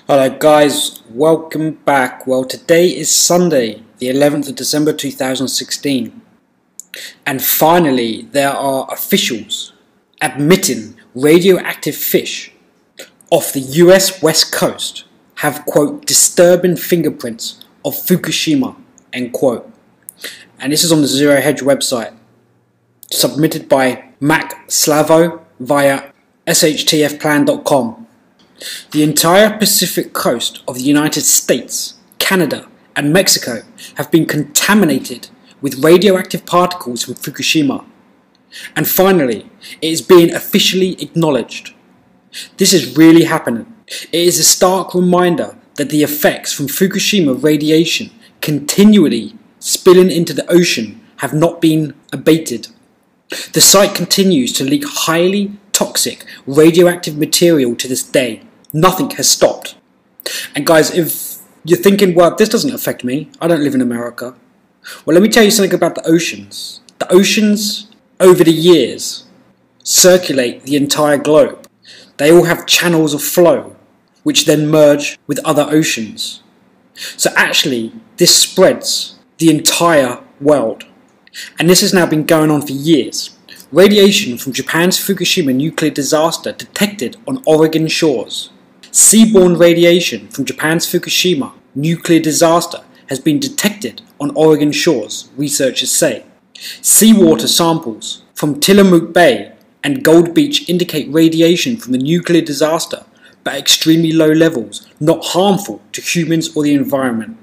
Hello guys, welcome back. Well, today is Sunday, the 11th of December 2016, and finally there are officials admitting radioactive fish off the US West Coast have, quote, disturbing fingerprints of Fukushima, end quote. And this is on the Zero Hedge website, submitted by Mac Slavo via shtfplan.com. The entire Pacific coast of the United States, Canada and Mexico have been contaminated with radioactive particles from Fukushima. And finally, it is being officially acknowledged. This is really happening. It is a stark reminder that the effects from Fukushima radiation continually spilling into the ocean have not been abated. The site continues to leak highly toxic radioactive material to this day. Nothing has stopped. And guys, if you're thinking, well, this doesn't affect me, I don't live in America. Well, let me tell you something about the oceans. The oceans, over the years, circulate the entire globe. They all have channels of flow, which then merge with other oceans. So actually, this spreads the entire world. And this has now been going on for years. Radiation from Japan's Fukushima nuclear disaster detected on Oregon shores. Seaborne radiation from Japan's Fukushima nuclear disaster has been detected on Oregon shores, researchers say. Seawater samples from Tillamook Bay and Gold Beach indicate radiation from the nuclear disaster, but at extremely low levels, not harmful to humans or the environment.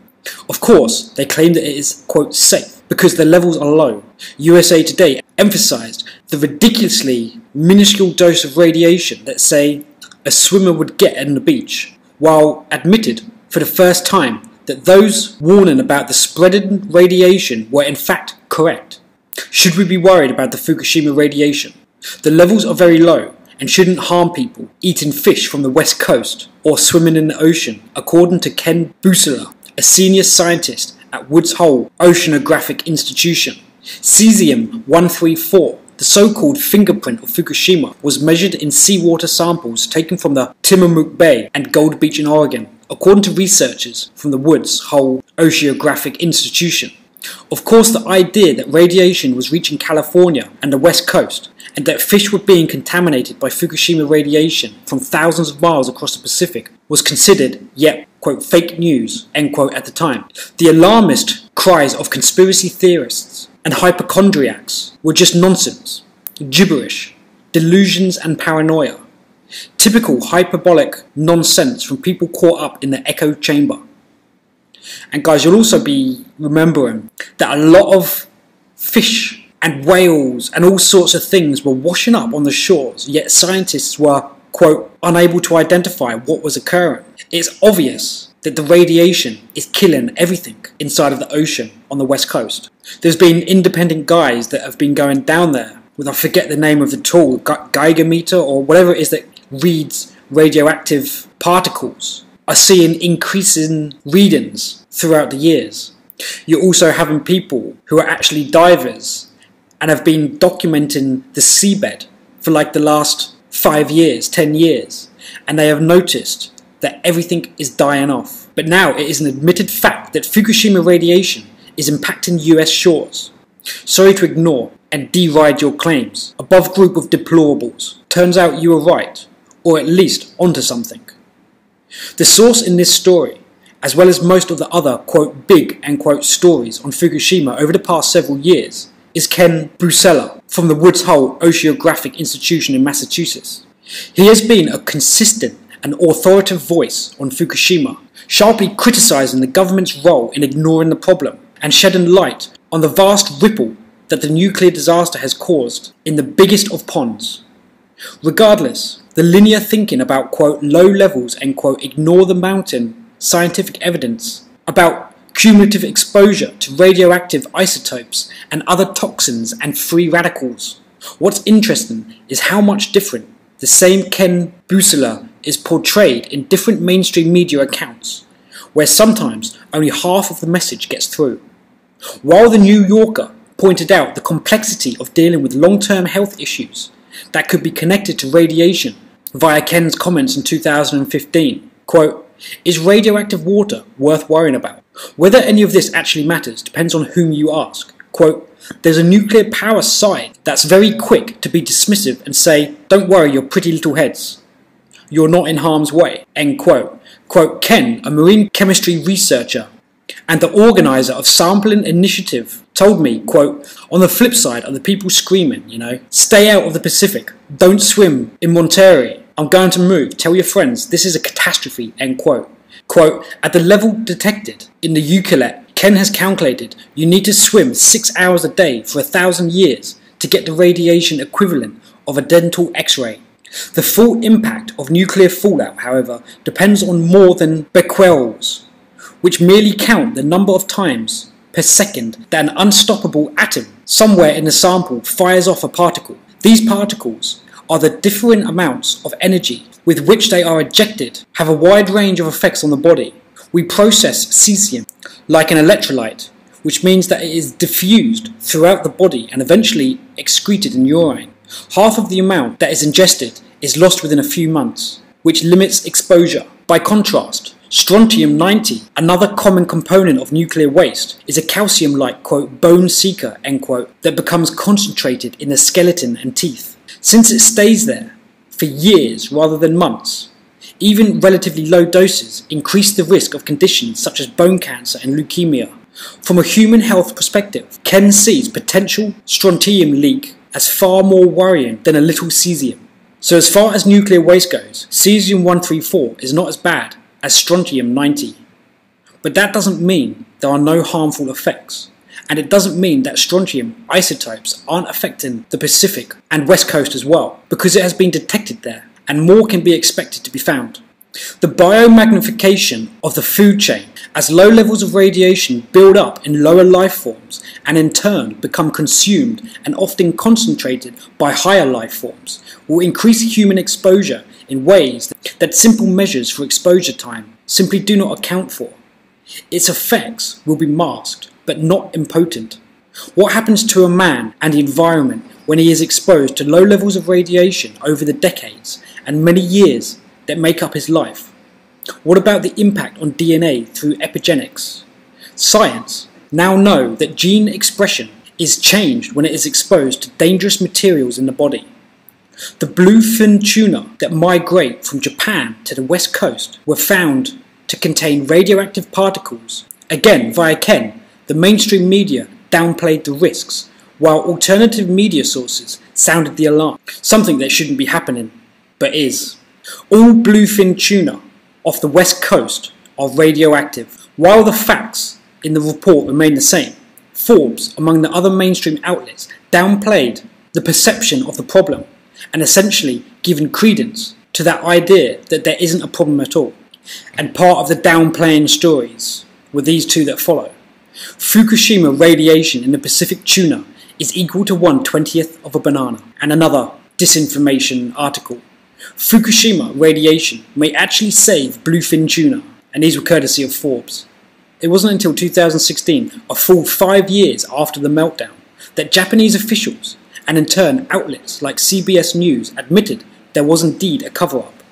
Of course, they claim that it is, quote, safe because the levels are low. USA Today emphasized the ridiculously minuscule dose of radiation that, say, a swimmer would get on the beach, while admitted for the first time that those warning about the spreading radiation were in fact correct. Should we be worried about the Fukushima radiation? The levels are very low and shouldn't harm people eating fish from the west coast or swimming in the ocean, according to Ken Busela, a senior scientist at Woods Hole Oceanographic Institution. Cesium-134, the so-called fingerprint of Fukushima, was measured in seawater samples taken from the Tillamook Bay and Gold Beach in Oregon, according to researchers from the Woods Hole Oceanographic Institution. Of course, the idea that radiation was reaching California and the west coast, and that fish were being contaminated by Fukushima radiation from thousands of miles across the Pacific was considered, yet, quote, fake news, end quote, at the time. The alarmist cries of conspiracy theorists and hypochondriacs were just nonsense, gibberish, delusions and paranoia. Typical hyperbolic nonsense from people caught up in the echo chamber. And guys, you'll also be remembering that a lot of fish and whales and all sorts of things were washing up on the shores, yet scientists were, quote, unable to identify what was occurring. It's obvious that the radiation is killing everything inside of the ocean on the west coast. There's been independent guys that have been going down there with, I forget the name of the tool, Geiger meter or whatever it is that reads radioactive particles, are seeing increasing readings throughout the years. You're also having people who are actually divers and have been documenting the seabed for like the last 5 years, 10 years, and they have noticed that everything is dying off. But now it is an admitted fact that Fukushima radiation is impacting US shores. Sorry to ignore and deride your claims. Above group of deplorables. Turns out you were right, or at least onto something. The source in this story, as well as most of the other, quote, big, end quote, stories on Fukushima over the past several years, is Ken Busela from the Woods Hole Oceanographic Institution in Massachusetts. He has been a consistent and authoritative voice on Fukushima, sharply criticizing the government's role in ignoring the problem and shedding light on the vast ripple that the nuclear disaster has caused in the biggest of ponds. Regardless, the linear thinking about, quote, low levels and, quote, ignore the mountain scientific evidence about cumulative exposure to radioactive isotopes and other toxins and free radicals. What's interesting is how much different the same Ken Busela is portrayed in different mainstream media accounts, where sometimes only half of the message gets through. While the New Yorker pointed out the complexity of dealing with long-term health issues that could be connected to radiation via Ken's comments in 2015, quote, Is radioactive water worth worrying about? Whether any of this actually matters depends on whom you ask. Quote, there's a nuclear power side that's very quick to be dismissive and say, don't worry your pretty little heads. You're not in harm's way. End quote. Quote, Ken, a marine chemistry researcher and the organizer of Sampling Initiative, told me, quote, on the flip side are the people screaming, stay out of the Pacific, don't swim in Monterey, I'm going to move, tell your friends, this is a catastrophe, end quote. Quote, at the level detected in the Eucalypt, Ken has calculated you need to swim 6 hours a day for 1,000 years to get the radiation equivalent of a dental X-ray. The full impact of nuclear fallout, however, depends on more than becquerels, which merely count the number of times per second that an unstoppable atom somewhere in the sample fires off a particle. These particles are the differing amounts of energy with which they are ejected, have a wide range of effects on the body. We process cesium like an electrolyte, which means that it is diffused throughout the body and eventually excreted in urine. Half of the amount that is ingested is lost within a few months, which limits exposure. By contrast, strontium-90, another common component of nuclear waste, is a calcium-like, quote, bone seeker, end quote, that becomes concentrated in the skeleton and teeth. Since it stays there for years rather than months, even relatively low doses increase the risk of conditions such as bone cancer and leukemia. From a human health perspective, Ken sees potential strontium leak as far more worrying than a little cesium. So as far as nuclear waste goes, cesium-134 is not as bad as strontium-90. But that doesn't mean there are no harmful effects. And it doesn't mean that strontium isotopes aren't affecting the Pacific and West Coast as well, because it has been detected there, and more can be expected to be found. The biomagnification of the food chain, as low levels of radiation build up in lower life forms and in turn become consumed and often concentrated by higher life forms, will increase human exposure in ways that simple measures for exposure time simply do not account for. Its effects will be masked, but not impotent. What happens to a man and the environment when he is exposed to low levels of radiation over the decades and many years that make up his life? What about the impact on DNA through epigenetics? Science now know that gene expression is changed when it is exposed to dangerous materials in the body. The bluefin tuna that migrate from Japan to the west coast were found to contain radioactive particles. Again, via Ken, the mainstream media downplayed the risks, while alternative media sources sounded the alarm, something that shouldn't be happening, but is. All bluefin tuna off the west coast are radioactive. While the facts in the report remain the same, Forbes, among the other mainstream outlets, downplayed the perception of the problem and essentially given credence to that idea that there isn't a problem at all. And part of the downplaying stories were these two that follow. Fukushima radiation in the Pacific tuna is equal to 1/20th of a banana. And another disinformation article. Fukushima radiation may actually save bluefin tuna. And these were courtesy of Forbes. It wasn't until 2016, a full 5 years after the meltdown, that Japanese officials and in turn outlets like CBS News admitted there was indeed a cover-up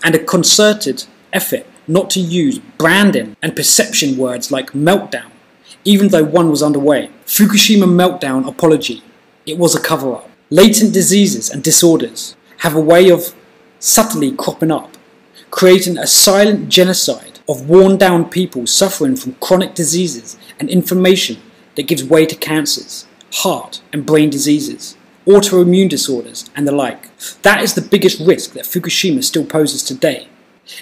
and a concerted effort not to use branding and perception words like meltdown, even though one was underway. Fukushima meltdown apology. It was a cover-up. Latent diseases and disorders have a way of subtly cropping up, creating a silent genocide of worn-down people suffering from chronic diseases and inflammation that gives way to cancers, heart and brain diseases, autoimmune disorders and the like. That is the biggest risk that Fukushima still poses today.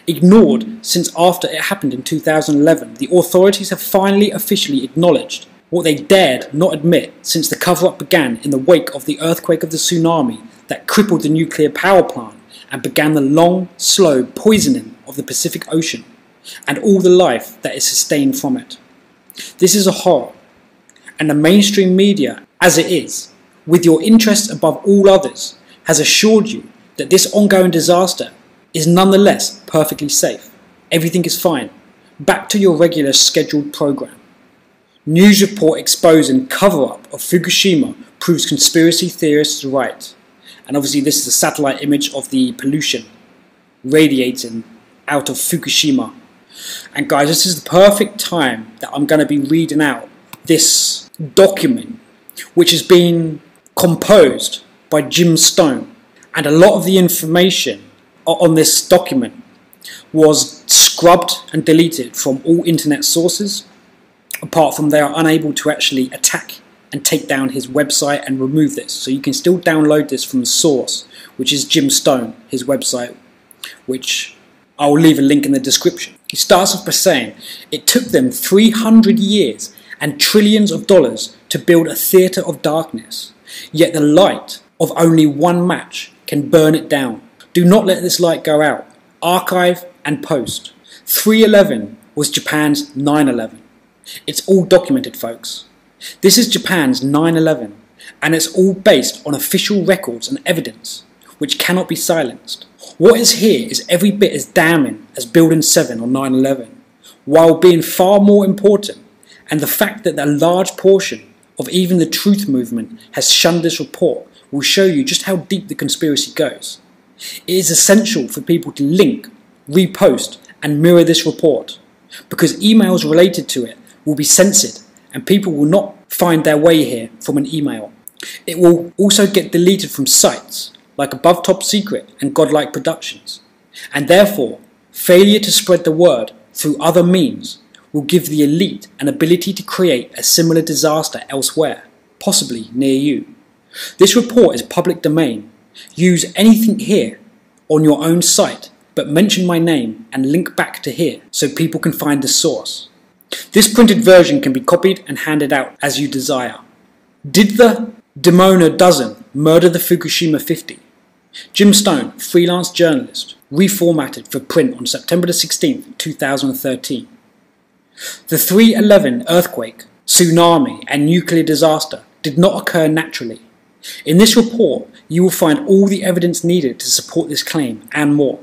Ignored since after it happened in 2011, the authorities have finally officially acknowledged what they dared not admit since the cover-up began in the wake of the earthquake of the tsunami that crippled the nuclear power plant and began the long, slow poisoning of the Pacific Ocean and all the life that is sustained from it. This is a horror, and the mainstream media, as it is, with your interests above all others, has assured you that this ongoing disaster is nonetheless perfectly safe. Everything is fine. Back to your regular scheduled program. News report exposing cover-up of Fukushima proves conspiracy theorists right. And obviously this is a satellite image of the pollution radiating out of Fukushima And guys, this is the perfect time that I'm going to be reading out this document, which has been composed by Jim Stone. And a lot of the information on this document was scrubbed and deleted from all internet sources, apart from they are unable to actually attack and take down his website and remove this. So you can still download this from the source, which is Jim Stone, his website, which I'll leave a link in the description. He starts off by saying, it took them 300 years and trillions of dollars to build a theatre of darkness, yet the light of only one match can burn it down. Do not let this light go out. Archive and post. 3/11 was Japan's 9/11. It's all documented, folks. This is Japan's 9/11, and it's all based on official records and evidence, which cannot be silenced. What is here is every bit as damning as Building 7 on 9/11, while being far more important, and the fact that a large portion of even the truth movement has shunned this report will show you just how deep the conspiracy goes. It is essential for people to link, repost, and mirror this report, because emails related to it will be censored and people will not find their way here from an email. It will also get deleted from sites like Above Top Secret and Godlike Productions, and therefore failure to spread the word through other means will give the elite an ability to create a similar disaster elsewhere, possibly near you. This report is public domain. Use anything here on your own site, but mention my name and link back to here so people can find the source. This printed version can be copied and handed out as you desire. Did the Dimona dozen murder the Fukushima 50? Jim Stone, freelance journalist, reformatted for print on September 16, 2013. The 3/11 earthquake, tsunami and nuclear disaster did not occur naturally. In this report, you will find all the evidence needed to support this claim and more.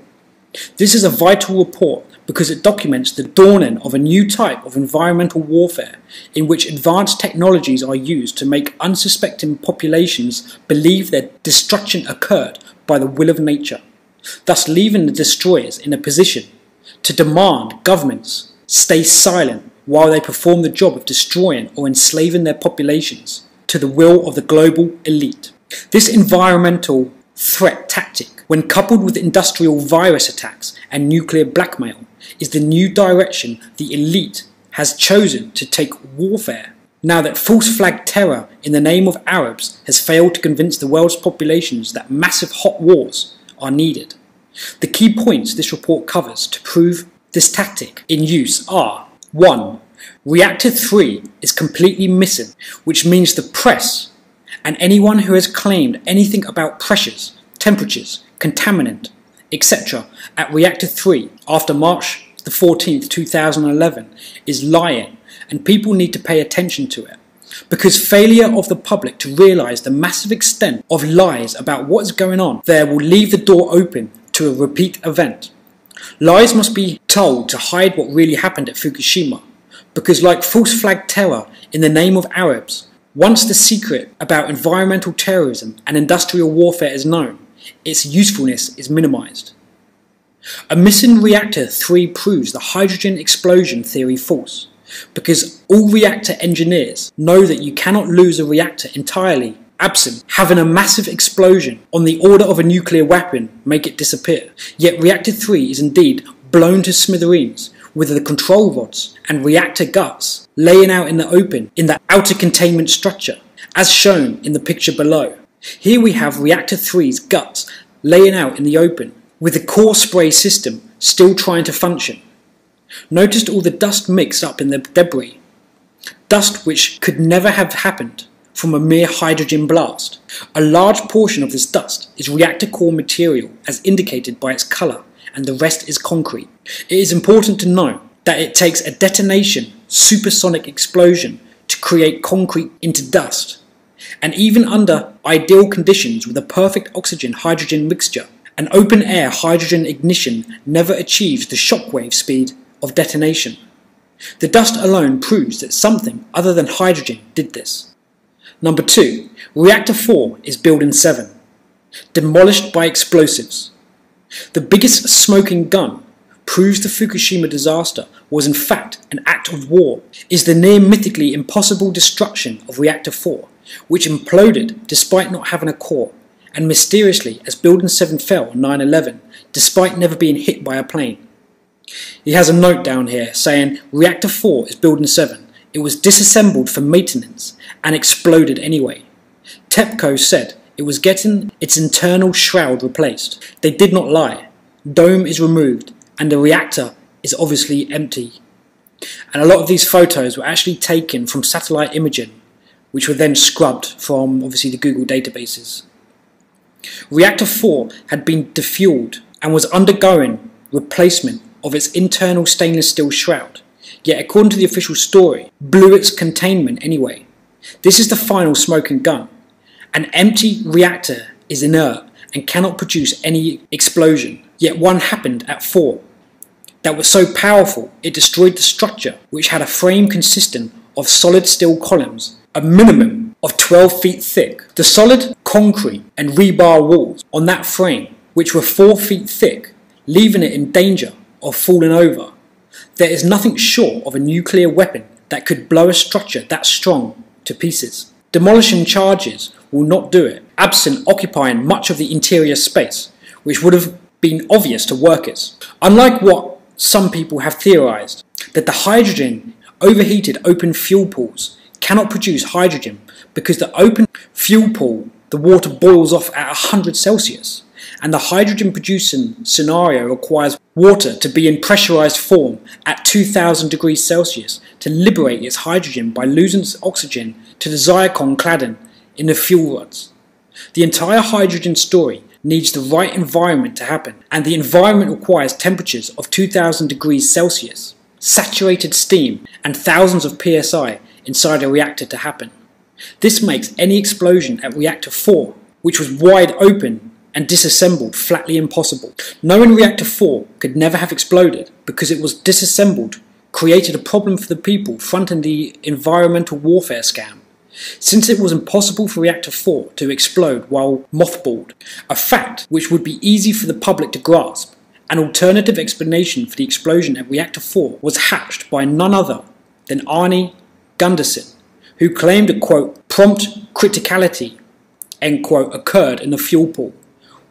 This is a vital report because it documents the dawning of a new type of environmental warfare in which advanced technologies are used to make unsuspecting populations believe their destruction occurred by the will of nature, thus leaving the destroyers in a position to demand governments stay silent while they perform the job of destroying or enslaving their populations to the will of the global elite. This environmental threat tactic, when coupled with industrial virus attacks and nuclear blackmail, is the new direction the elite has chosen to take warfare, now that false flag terror in the name of Arabs has failed to convince the world's populations that massive hot wars are needed. The key points this report covers to prove this tactic in use are: 1. Reactor 3 is completely missing, which means the press and anyone who has claimed anything about pressures, temperatures, contaminant, etc. at Reactor 3 after March the 14th, 2011 is lying, and people need to pay attention to it, because failure of the public to realise the massive extent of lies about what is going on there will leave the door open to a repeat event. Lies must be told to hide what really happened at Fukushima, because like false flag terror in the name of Arabs, once the secret about environmental terrorism and industrial warfare is known, its usefulness is minimised. A missing Reactor 3 proves the hydrogen explosion theory false, because all reactor engineers know that you cannot lose a reactor entirely absent having a massive explosion on the order of a nuclear weapon make it disappear. Yet Reactor 3 is indeed blown to smithereens, with the control rods and reactor guts laying out in the open in the outer containment structure, as shown in the picture below. Here we have Reactor 3's guts laying out in the open, with the core spray system still trying to function. Notice all the dust mixed up in the debris, dust which could never have happened from a mere hydrogen blast. A large portion of this dust is reactor core material as indicated by its colour, and the rest is concrete. It is important to note that it takes a detonation supersonic explosion to create concrete into dust, and even under ideal conditions with a perfect oxygen-hydrogen mixture, an open-air hydrogen ignition never achieves the shockwave speed of detonation. The dust alone proves that something other than hydrogen did this. Number 2. Reactor 4 is Building 7, demolished by explosives. The biggest smoking gun proves the Fukushima disaster was in fact an act of war is the near mythically impossible destruction of Reactor 4, which imploded despite not having a core, and mysteriously as Building 7 fell on 9/11 despite never being hit by a plane. He has a note down here saying Reactor 4 is Building 7. It was disassembled for maintenance and exploded anyway. TEPCO said it was getting its internal shroud replaced. They did not lie. Dome is removed and the reactor is obviously empty. And a lot of these photos were actually taken from satellite imaging, which were then scrubbed from obviously the Google databases. Reactor 4 had been defueled and was undergoing replacement of its internal stainless steel shroud, yet according to the official story, blew its containment anyway. This is the final smoking gun. An empty reactor is inert and cannot produce any explosion, yet one happened at 4. That was so powerful it destroyed the structure, which had a frame consisting of solid steel columns, a minimum of 12 feet thick. The solid concrete and rebar walls on that frame, which were 4 feet thick, leaving it in danger of falling over. There is nothing short of a nuclear weapon that could blow a structure that strong to pieces. Demolition charges will not do it, absent occupying much of the interior space, which would have been obvious to workers. Unlike what some people have theorized, that the hydrogen overheated open fuel pools cannot produce hydrogen because the open fuel pool, the water boils off at 100 Celsius, and the hydrogen producing scenario requires water to be in pressurized form at 2000 degrees Celsius to liberate its hydrogen by losing its oxygen to the zircon cladding in the fuel rods. The entire hydrogen story needs the right environment to happen, and the environment requires temperatures of 2000 degrees Celsius, saturated steam, and thousands of psi inside a reactor to happen. This makes any explosion at Reactor 4, which was wide open and disassembled, flatly impossible. Knowing Reactor 4 could never have exploded because it was disassembled created a problem for the people fronting the environmental warfare scam, since it was impossible for Reactor 4 to explode while mothballed, a fact which would be easy for the public to grasp. An alternative explanation for the explosion at Reactor 4 was hatched by none other than Arnie Gunderson, who claimed a quote, prompt criticality, end quote, occurred in the fuel pool,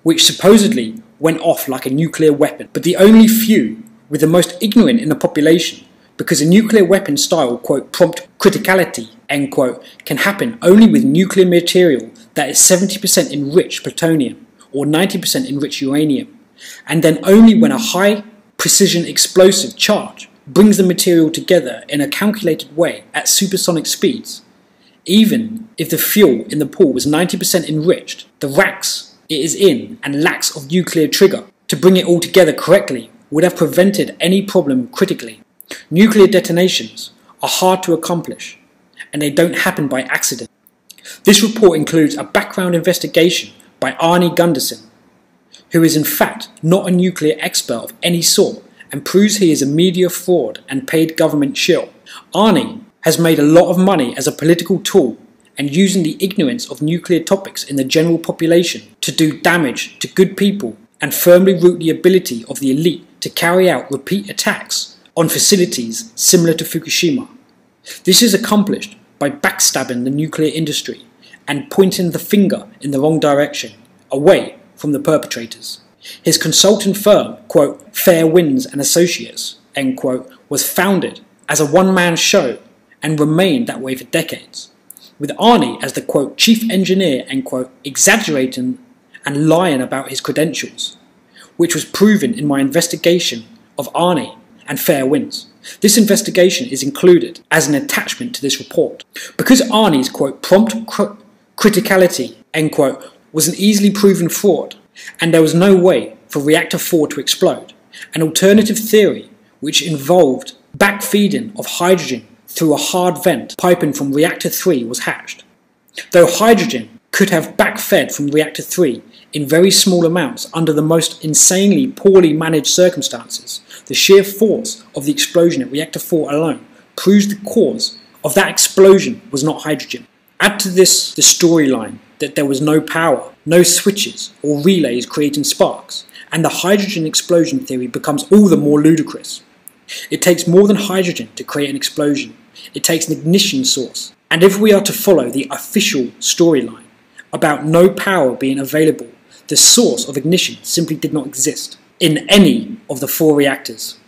which supposedly went off like a nuclear weapon. But the only few were the most ignorant in the population, because a nuclear weapon style, quote, prompt criticality, end quote, can happen only with nuclear material that is 70% enriched plutonium or 90% enriched uranium, and then only when a high precision explosive charge brings the material together in a calculated way at supersonic speeds. Even if the fuel in the pool was 90% enriched, the racks it is in and lacks of nuclear trigger to bring it all together correctly would have prevented any problem critically. Nuclear detonations are hard to accomplish, and they don't happen by accident. This report includes a background investigation by Arnie Gunderson, who is in fact not a nuclear expert of any sort, and proves he is a media fraud and paid government shill. Arnie has made a lot of money as a political tool and using the ignorance of nuclear topics in the general population to do damage to good people and firmly root the ability of the elite to carry out repeat attacks on facilities similar to Fukushima. This is accomplished by backstabbing the nuclear industry and pointing the finger in the wrong direction, away from the perpetrators. His consulting firm, quote, Fair Winds and Associates, end quote, was founded as a one-man show and remained that way for decades, with Arnie as the, quote, chief engineer, end quote, exaggerating and lying about his credentials, which was proven in my investigation of Arnie and Fair Winds. This investigation is included as an attachment to this report. Because Arnie's, quote, prompt criticality, end quote, was an easily proven fraud, and there was no way for Reactor 4 to explode, an alternative theory which involved backfeeding of hydrogen through a hard vent piping from Reactor 3 was hatched. Though hydrogen could have backfed from Reactor 3 in very small amounts under the most insanely poorly managed circumstances, the sheer force of the explosion at Reactor 4 alone proves the cause of that explosion was not hydrogen. Add to this the storyline that there was no power, no switches or relays creating sparks, and the hydrogen explosion theory becomes all the more ludicrous. It takes more than hydrogen to create an explosion. It takes an ignition source. And if we are to follow the official storyline about no power being available, the source of ignition simply did not exist in any of the 4 reactors.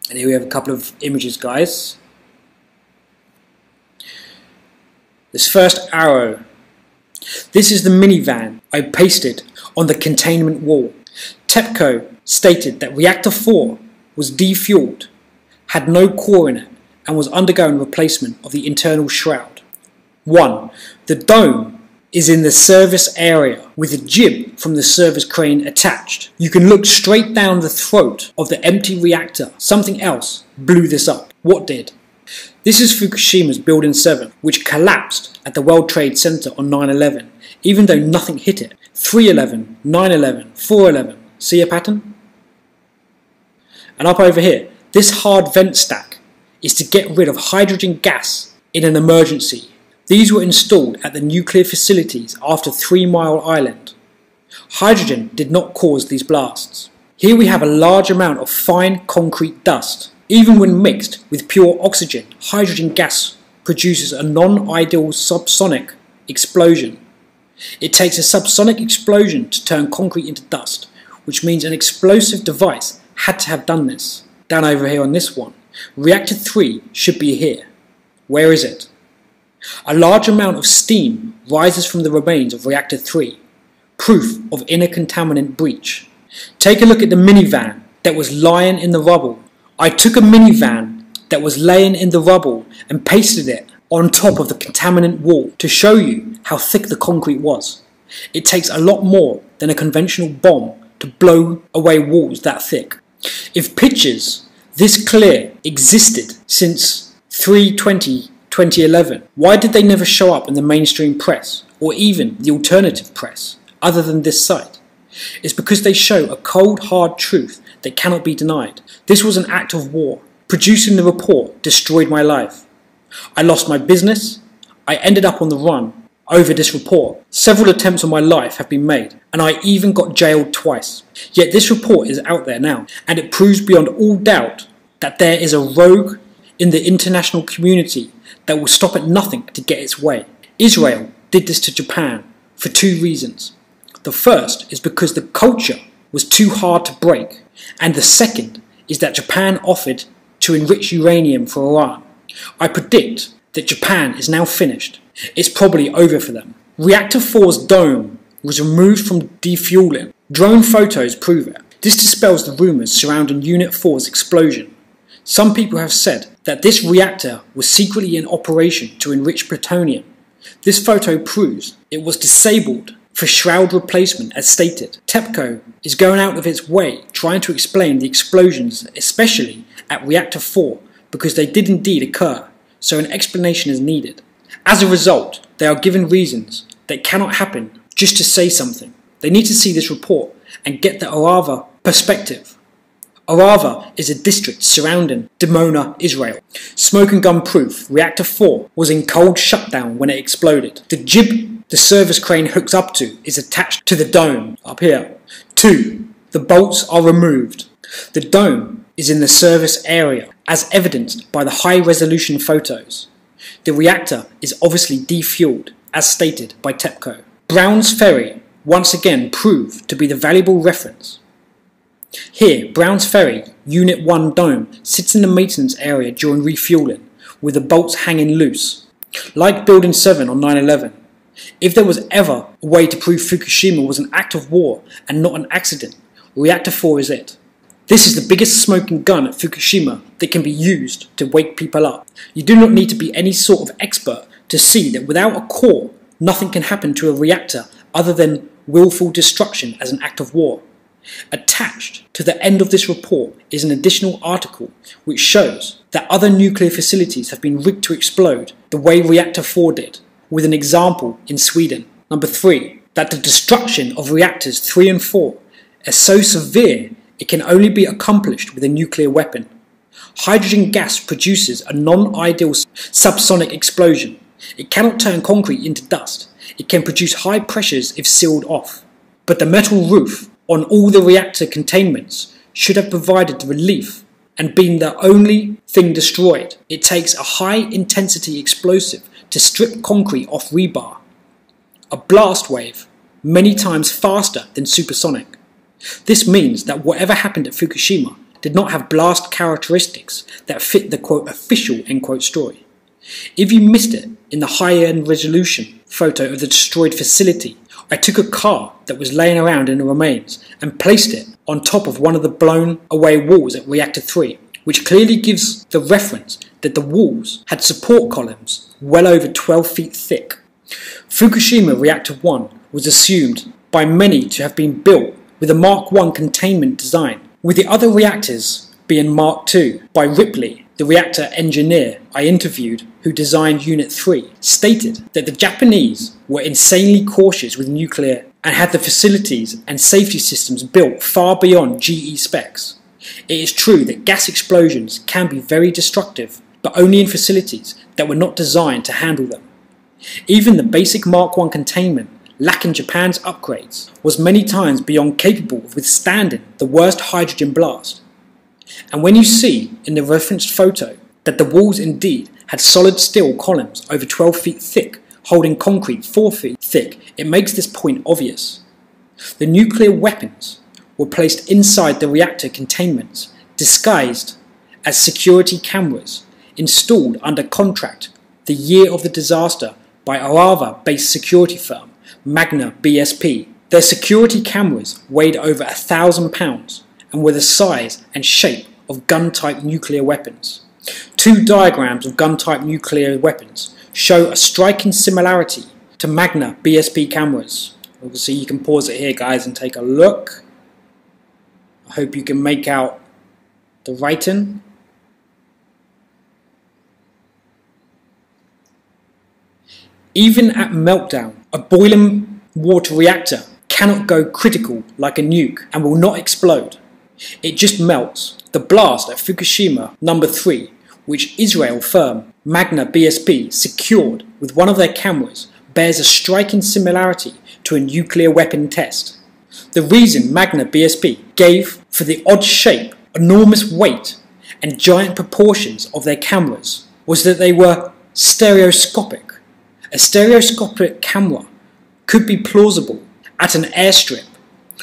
And here we have a couple of images, guys. This first arrow. This is the minivan I pasted on the containment wall. TEPCO stated that reactor 4 was defueled, had no core in it, and was undergoing replacement of the internal shroud. 1. The dome is in the service area with a jib from the service crane attached. You can look straight down the throat of the empty reactor. Something else blew this up. What did? This is Fukushima's Building 7, which collapsed at the World Trade Center on 9/11, even though nothing hit it. 3/11, 9/11, 4/11. See a pattern? And up over here, this hard vent stack is to get rid of hydrogen gas in an emergency. These were installed at the nuclear facilities after 3 Mile Island. Hydrogen did not cause these blasts. Here we have a large amount of fine concrete dust. Even when mixed with pure oxygen, hydrogen gas produces a non-ideal subsonic explosion. It takes a subsonic explosion to turn concrete into dust, which means an explosive device had to have done this. Down over here on this one, reactor 3 should be here. Where is it? A large amount of steam rises from the remains of reactor 3, proof of inner contaminant breach. Take a look at the minivan that was lying in the rubble. I took a minivan that was laying in the rubble and pasted it on top of the contaminant wall to show you how thick the concrete was. It takes a lot more than a conventional bomb to blow away walls that thick. If pictures this clear existed since 3/20/2011, why did they never show up in the mainstream press or even the alternative press other than this site? It's because they show a cold hard truth that cannot be denied. This was an act of war. Producing the report destroyed my life. I lost my business. I ended up on the run over this report. Several attempts on my life have been made, and I even got jailed twice. Yet this report is out there now, and it proves beyond all doubt that there is a rogue in the international community that will stop at nothing to get its way. Israel did this to Japan for 2 reasons. The first is because the culture was too hard to break, and the second is that Japan offered to enrich uranium for Iran. I predict that Japan is now finished. It's probably over for them. Reactor 4's dome was removed from defueling. Drone photos prove it. This dispels the rumours surrounding Unit 4's explosion. Some people have said that this reactor was secretly in operation to enrich plutonium. This photo proves it was disabled for shroud replacement as stated. TEPCO is going out of its way trying to explain the explosions, especially at Reactor 4, because they did indeed occur, so an explanation is needed. As a result, they are given reasons that cannot happen just to say something. They need to see this report and get the Arava perspective. Arava is a district surrounding Dimona, Israel. Smoke and gun proof, Reactor 4 was in cold shutdown when it exploded. The jib the service crane hooks up to is attached to the dome up here. 2. The bolts are removed. The dome is in the service area, as evidenced by the high-resolution photos. The reactor is obviously defueled, as stated by TEPCO. Brown's Ferry once again proved to be the valuable reference. Here, Brown's Ferry, Unit 1 dome, sits in the maintenance area during refueling, with the bolts hanging loose. Like Building 7 on 9/11, if there was ever a way to prove Fukushima was an act of war and not an accident, Reactor 4 is it. This is the biggest smoking gun at Fukushima that can be used to wake people up. You do not need to be any sort of expert to see that without a core, nothing can happen to a reactor other than willful destruction as an act of war. Attached to the end of this report is an additional article which shows that other nuclear facilities have been rigged to explode the way Reactor 4 did, with an example in Sweden. Number 3, that the destruction of reactors 3 and 4 is so severe it can only be accomplished with a nuclear weapon. Hydrogen gas produces a non-ideal subsonic explosion. It cannot turn concrete into dust. It can produce high pressures if sealed off. But the metal roof on all the reactor containments should have provided relief and been the only thing destroyed. It takes a high-intensity explosive to strip concrete off rebar, a blast wave many times faster than supersonic. This means that whatever happened at Fukushima did not have blast characteristics that fit the quote official end quote story. If you missed it in the high-end resolution photo of the destroyed facility, I took a car that was laying around in the remains and placed it on top of one of the blown away walls at Reactor 3, which clearly gives the reference that the walls had support columns well over 12 feet thick. Fukushima Reactor 1 was assumed by many to have been built with a Mark I containment design, with the other reactors being Mark II by Ripley. The reactor engineer I interviewed, who designed Unit 3, stated that the Japanese were insanely cautious with nuclear and had the facilities and safety systems built far beyond GE specs. It is true that gas explosions can be very destructive, but only in facilities that were not designed to handle them. Even the basic Mark I containment, lacking Japan's upgrades, was many times beyond capable of withstanding the worst hydrogen blast. And when you see in the referenced photo that the walls indeed had solid steel columns over 12 feet thick, holding concrete 4 feet thick, it makes this point obvious. The nuclear weapons were placed inside the reactor containments, disguised as security cameras, installed under contract the year of the disaster by Arava-based security firm Magna BSP. Their security cameras weighed over 1,000 pounds and were the size and shape of gun-type nuclear weapons. Two diagrams of gun-type nuclear weapons show a striking similarity to Magna BSP cameras. Obviously you can pause it here, guys, and take a look. I hope you can make out the writing. Even at meltdown, a boiling water reactor cannot go critical like a nuke and will not explode. It just melts. The blast at Fukushima No. 3, which Israel firm Magna BSP secured with one of their cameras, bears a striking similarity to a nuclear weapon test. The reason Magna BSP gave for the odd shape, enormous weight and giant proportions of their cameras was that they were stereoscopic. A stereoscopic camera could be plausible at an airstrip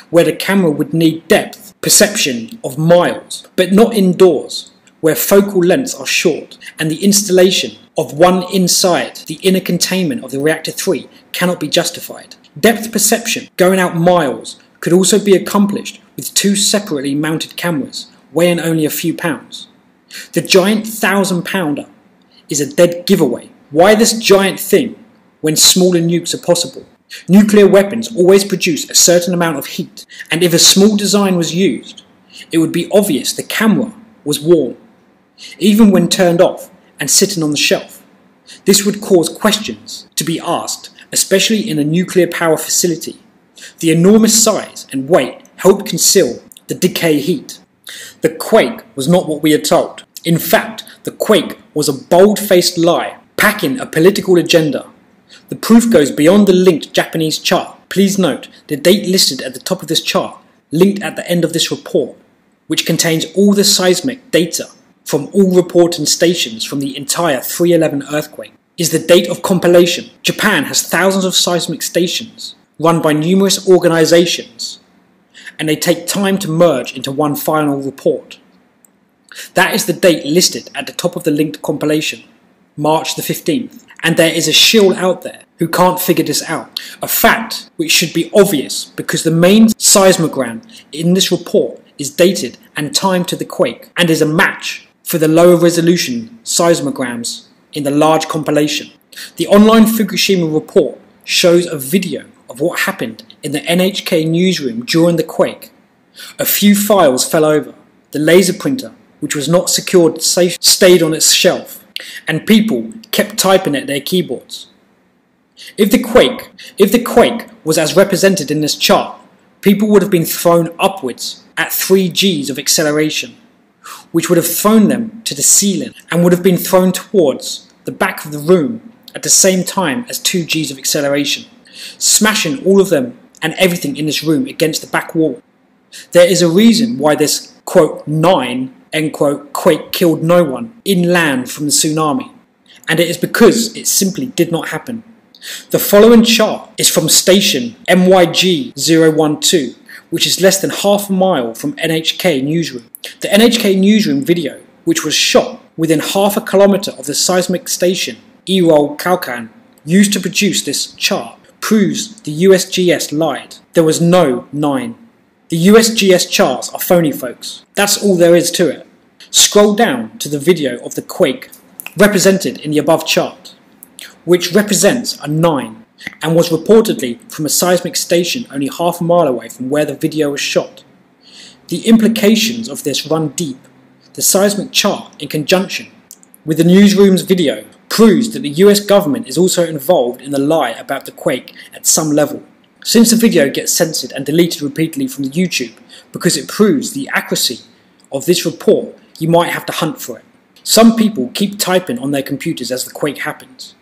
where the camera would need depth perception of miles, but not indoors where focal lengths are short and the installation of one inside the inner containment of the Reactor 3 cannot be justified. Depth perception going out miles could also be accomplished with two separately mounted cameras weighing only a few pounds. The giant 1,000-pounder is a dead giveaway. Why this giant thing when smaller nukes are possible? Nuclear weapons always produce a certain amount of heat, and if a small design was used, it would be obvious the camera was warm, even when turned off and sitting on the shelf. This would cause questions to be asked, especially in a nuclear power facility. The enormous size and weight helped conceal the decay heat. The quake was not what we are told. In fact, the quake was a bold-faced lie, packing a political agenda. The proof goes beyond the linked Japanese chart. Please note the date listed at the top of this chart, linked at the end of this report, which contains all the seismic data from all reporting stations from the entire 3/11 earthquake, is the date of compilation. Japan has thousands of seismic stations run by numerous organizations, and they take time to merge into one final report. That is the date listed at the top of the linked compilation, March the 15th, and there is a shill out there who can't figure this out. A fact which should be obvious because the main seismogram in this report is dated and timed to the quake and is a match for the lower resolution seismograms in the large compilation. The online Fukushima report shows a video of what happened in the NHK newsroom during the quake. A few files fell over. The laser printer, which was not secured safe, stayed on its shelf, and people kept typing at their keyboards. If the quake was as represented in this chart, people would have been thrown upwards at 3 Gs of acceleration, which would have thrown them to the ceiling and would have been thrown towards the back of the room at the same time as 2 Gs of acceleration, smashing all of them and everything in this room against the back wall. There is a reason why this, quote, 9, end quote, quake killed no one inland from the tsunami, and it is because it simply did not happen. The following chart is from station MYG012, which is less than half a mile from NHK newsroom. The NHK newsroom video, which was shot within half a kilometre of the seismic station Erol Kalkan, used to produce this chart, proves the USGS lied. There was no 9. The USGS charts are phony, folks. That's all there is to it. Scroll down to the video of the quake represented in the above chart, which represents a 9 and was reportedly from a seismic station only half a mile away from where the video was shot. The implications of this run deep. The seismic chart, in conjunction with the newsroom's video, proves that the US government is also involved in the lie about the quake at some level. Since the video gets censored and deleted repeatedly from the YouTube because it proves the accuracy of this report, you might have to hunt for it. Some people keep typing on their computers as the quake happens.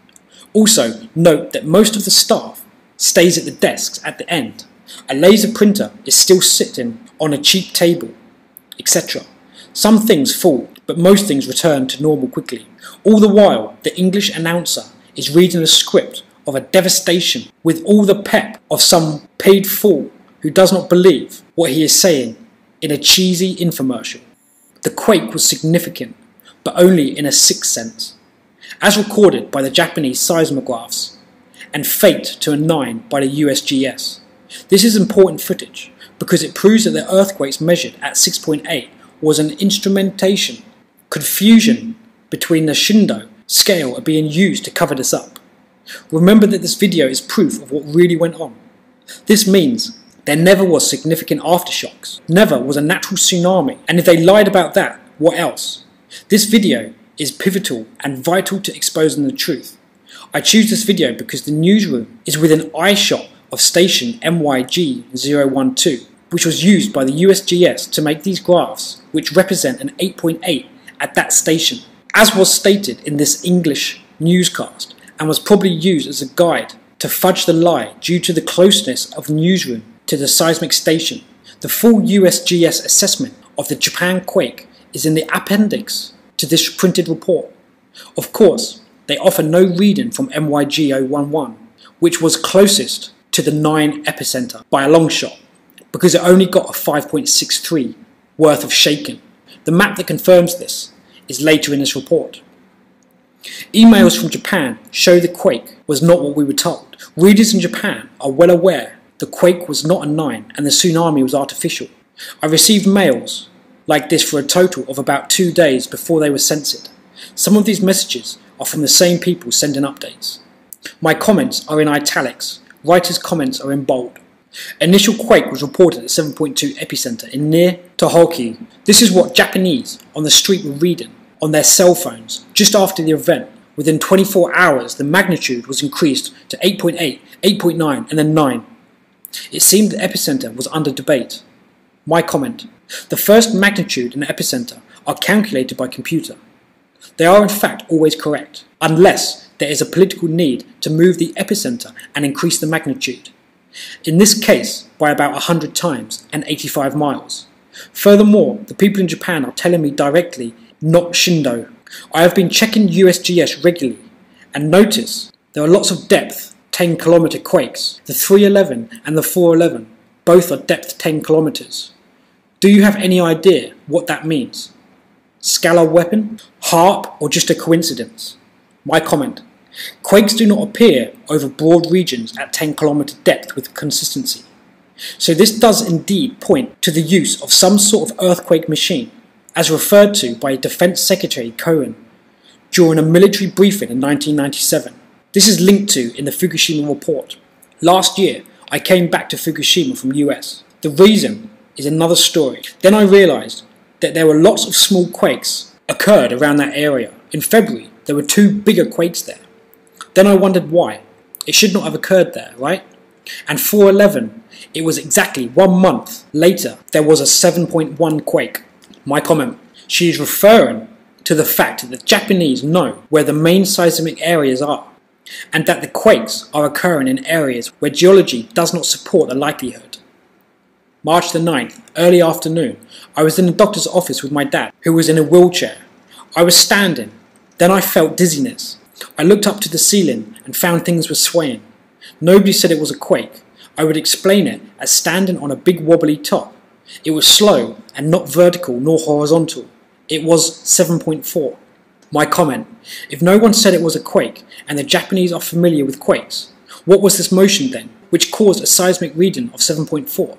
Also, note that most of the staff stays at the desks at the end. A laser printer is still sitting on a cheap table, etc. Some things fall, but most things return to normal quickly. All the while, the English announcer is reading a script of a devastation with all the pep of some paid fool who does not believe what he is saying in a cheesy infomercial. The quake was significant, but only in a sixth sense, as recorded by the Japanese seismographs, and faked to a 9 by the USGS. This is important footage because it proves that the earthquakes measured at 6.8 was an instrumentation. Confusion between the Shindo scale are being used to cover this up. Remember that this video is proof of what really went on. This means there never was significant aftershocks, never was a natural tsunami, and if they lied about that, what else? This video is pivotal and vital to exposing the truth. I choose this video because the newsroom is within eyeshot of station MYG012, which was used by the USGS to make these graphs, which represent an 8.8 at that station, as was stated in this English newscast, and was probably used as a guide to fudge the lie due to the closeness of the newsroom to the seismic station. The full USGS assessment of the Japan quake is in the appendix to this printed report. Of course, they offer no reading from MYG011, which was closest to the 9 epicenter by a long shot, because it only got a 5.63 worth of shaking. The map that confirms this is later in this report. Emails from Japan show the quake was not what we were told. Readers in Japan are well aware the quake was not a 9 and the tsunami was artificial. I received mails like this for a total of about 2 days before they were censored. Some of these messages are from the same people sending updates. My comments are in italics, writers' comments are in bold. Initial quake was reported at 7.2 epicenter in near Tohoku. This is what Japanese on the street were reading on their cell phones just after the event. Within 24 hours, the magnitude was increased to 8.8, 8.9, and then 9. It seemed the epicenter was under debate. My comment: the first magnitude and epicenter are calculated by computer. They are in fact always correct, unless there is a political need to move the epicenter and increase the magnitude. In this case, by about 100 times and 85 miles. Furthermore, the people in Japan are telling me directly, not Shindo. I have been checking USGS regularly and notice there are lots of depth 10 kilometer quakes. The 311 and the 411 both are depth 10 kilometers. Do you have any idea what that means? Scalar weapon, HARP, or just a coincidence? My comment: quakes do not appear over broad regions at 10 kilometer depth with consistency. So this does indeed point to the use of some sort of earthquake machine, as referred to by Defense Secretary Cohen during a military briefing in 1997. This is linked to in the Fukushima report. Last year, I came back to Fukushima from US. The reason is another story. Then I realized that there were lots of small quakes occurred around that area. In February, there were 2 bigger quakes there. Then I wondered why. It should not have occurred there, right? And 411, it was exactly 1 month later, there was a 7.1 quake. My comment: she is referring to the fact that the Japanese know where the main seismic areas are, and that the quakes are occurring in areas where geology does not support the likelihood. March the 9th, early afternoon, I was in the doctor's office with my dad, who was in a wheelchair. I was standing. Then I felt dizziness. I looked up to the ceiling and found things were swaying. Nobody said it was a quake. I would explain it as standing on a big wobbly top. It was slow and not vertical nor horizontal. It was 7.4. My comment: if no one said it was a quake and the Japanese are familiar with quakes, what was this motion then, which caused a seismic reading of 7.4?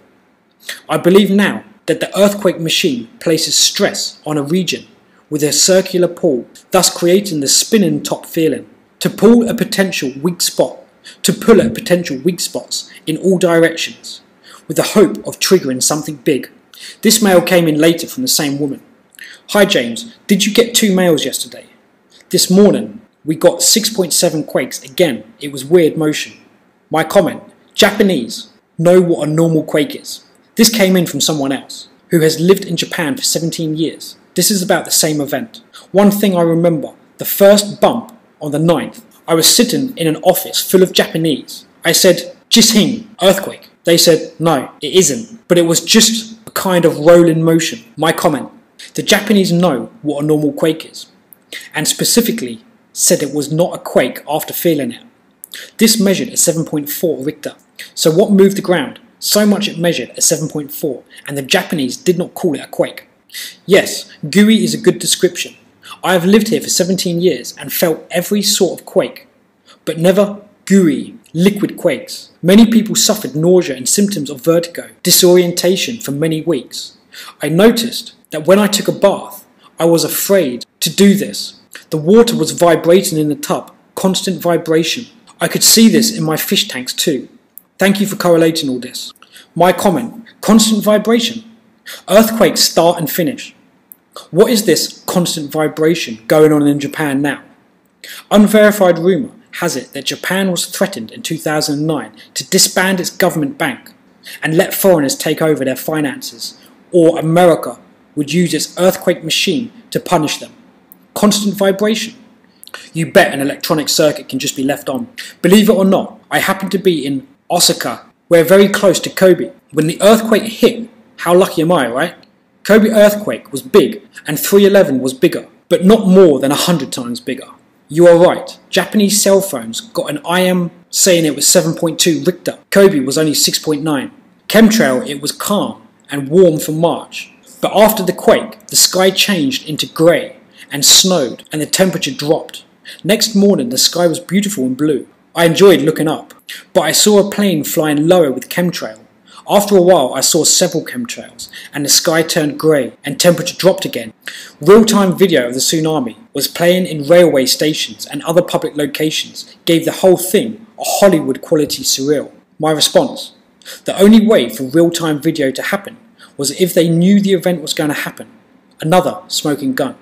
I believe now that the earthquake machine places stress on a region with a circular pull, thus creating the spinning top feeling, to pull a potential weak spot, to pull at potential weak spots in all directions, with the hope of triggering something big. This mail came in later from the same woman. Hi James, did you get 2 mails yesterday? This morning we got 6.7 quakes again. It was weird motion. My comment: Japanese know what a normal quake is. This came in from someone else who has lived in Japan for 17 years. This is about the same event. One thing I remember, the first bump on the 9th, I was sitting in an office full of Japanese. I said, "Jishing, earthquake." They said, "No, it isn't," but it was just a kind of rolling motion. My comment: the Japanese know what a normal quake is, and specifically said it was not a quake after feeling it. This measured a 7.4 Richter. So what moved the ground? So much it measured a 7.4, and the Japanese did not call it a quake. Yes, gooey is a good description. I have lived here for 17 years and felt every sort of quake, but never gooey, liquid quakes. Many people suffered nausea and symptoms of vertigo, disorientation for many weeks. I noticed that when I took a bath, I was afraid to do this. The water was vibrating in the tub, constant vibration. I could see this in my fish tanks too. Thank you for correlating all this. My comment: constant vibration. Earthquakes start and finish. What is this constant vibration going on in Japan now? Unverified rumour has it that Japan was threatened in 2009 to disband its government bank and let foreigners take over their finances, or America would use its earthquake machine to punish them. Constant vibration. You bet an electronic circuit can just be left on. Believe it or not, I happened to be in Osaka. We're very close to Kobe. When the earthquake hit, how lucky am I, right? Kobe earthquake was big and 311 was bigger, but not more than 100 times bigger. You are right, Japanese cell phones got an IM saying it was 7.2 Richter. Kobe was only 6.9. Chemtrail, it was calm and warm for March. But after the quake, the sky changed into grey and snowed and the temperature dropped. Next morning the sky was beautiful and blue. I enjoyed looking up, but I saw a plane flying lower with chemtrail. After a while I saw several chemtrails and the sky turned grey and temperature dropped again. Real-time video of the tsunami was playing in railway stations and other public locations, gave the whole thing a Hollywood quality surreal. My response: the only way for real-time video to happen was if they knew the event was going to happen. Another smoking gun.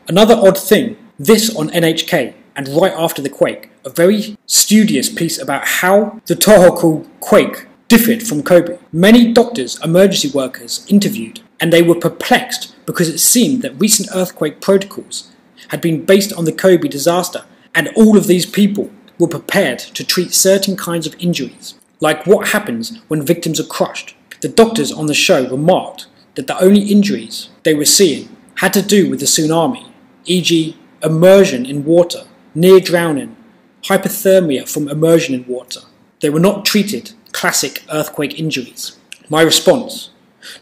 Another odd thing, this on NHK and right after the quake, a very studious piece about how the Tohoku quake differed from Kobe. Many doctors, emergency workers interviewed, and they were perplexed because it seemed that recent earthquake protocols had been based on the Kobe disaster, and all of these people were prepared to treat certain kinds of injuries, like what happens when victims are crushed. The doctors on the show remarked that the only injuries they were seeing had to do with the tsunami, e.g. immersion in water, near drowning, hypothermia from immersion in water. They were not treated classic earthquake injuries. My response: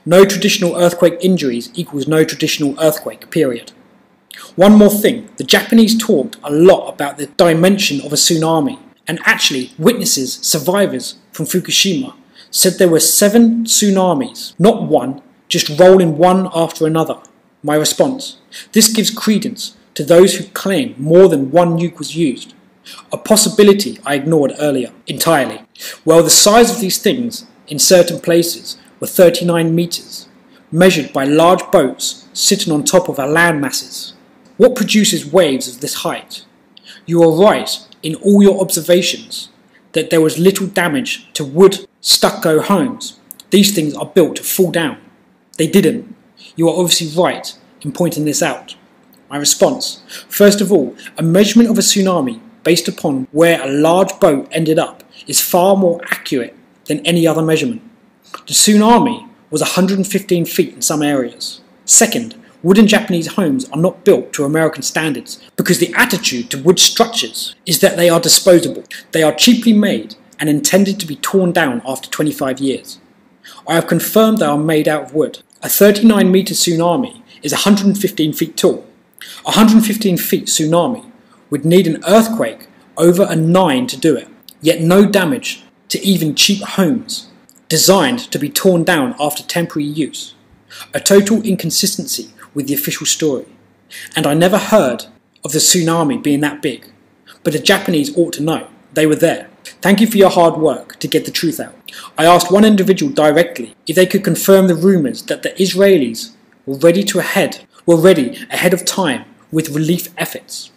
no traditional earthquake injuries equals no traditional earthquake, period. One more thing, the Japanese talked a lot about the dimension of a tsunami, and actually witnesses, survivors from Fukushima, said there were 7 tsunamis, not one, just rolling one after another. My response: this gives credence to those who claim more than one nuke was used, a possibility I ignored earlier entirely. Well, the size of these things in certain places were 39 meters, measured by large boats sitting on top of our land masses. What produces waves of this height? You are right in all your observations that there was little damage to wood stucco homes. These things are built to fall down. They didn't. You are obviously right in pointing this out. My response: first of all, a measurement of a tsunami based upon where a large boat ended up is far more accurate than any other measurement. The tsunami was 115 feet in some areas. Second, wooden Japanese homes are not built to American standards because the attitude to wood structures is that they are disposable. They are cheaply made and intended to be torn down after 25 years. I have confirmed they are made out of wood. A 39-meter tsunami is 115 feet tall. 115 feet tsunami would need an earthquake over a 9 to do it, yet no damage to even cheap homes designed to be torn down after temporary use. A total inconsistency with the official story. And I never heard of the tsunami being that big, but the Japanese ought to know. They were there. Thank you for your hard work to get the truth out. I asked one individual directly if they could confirm the rumours that the Israelis were ready ahead of time with relief efforts,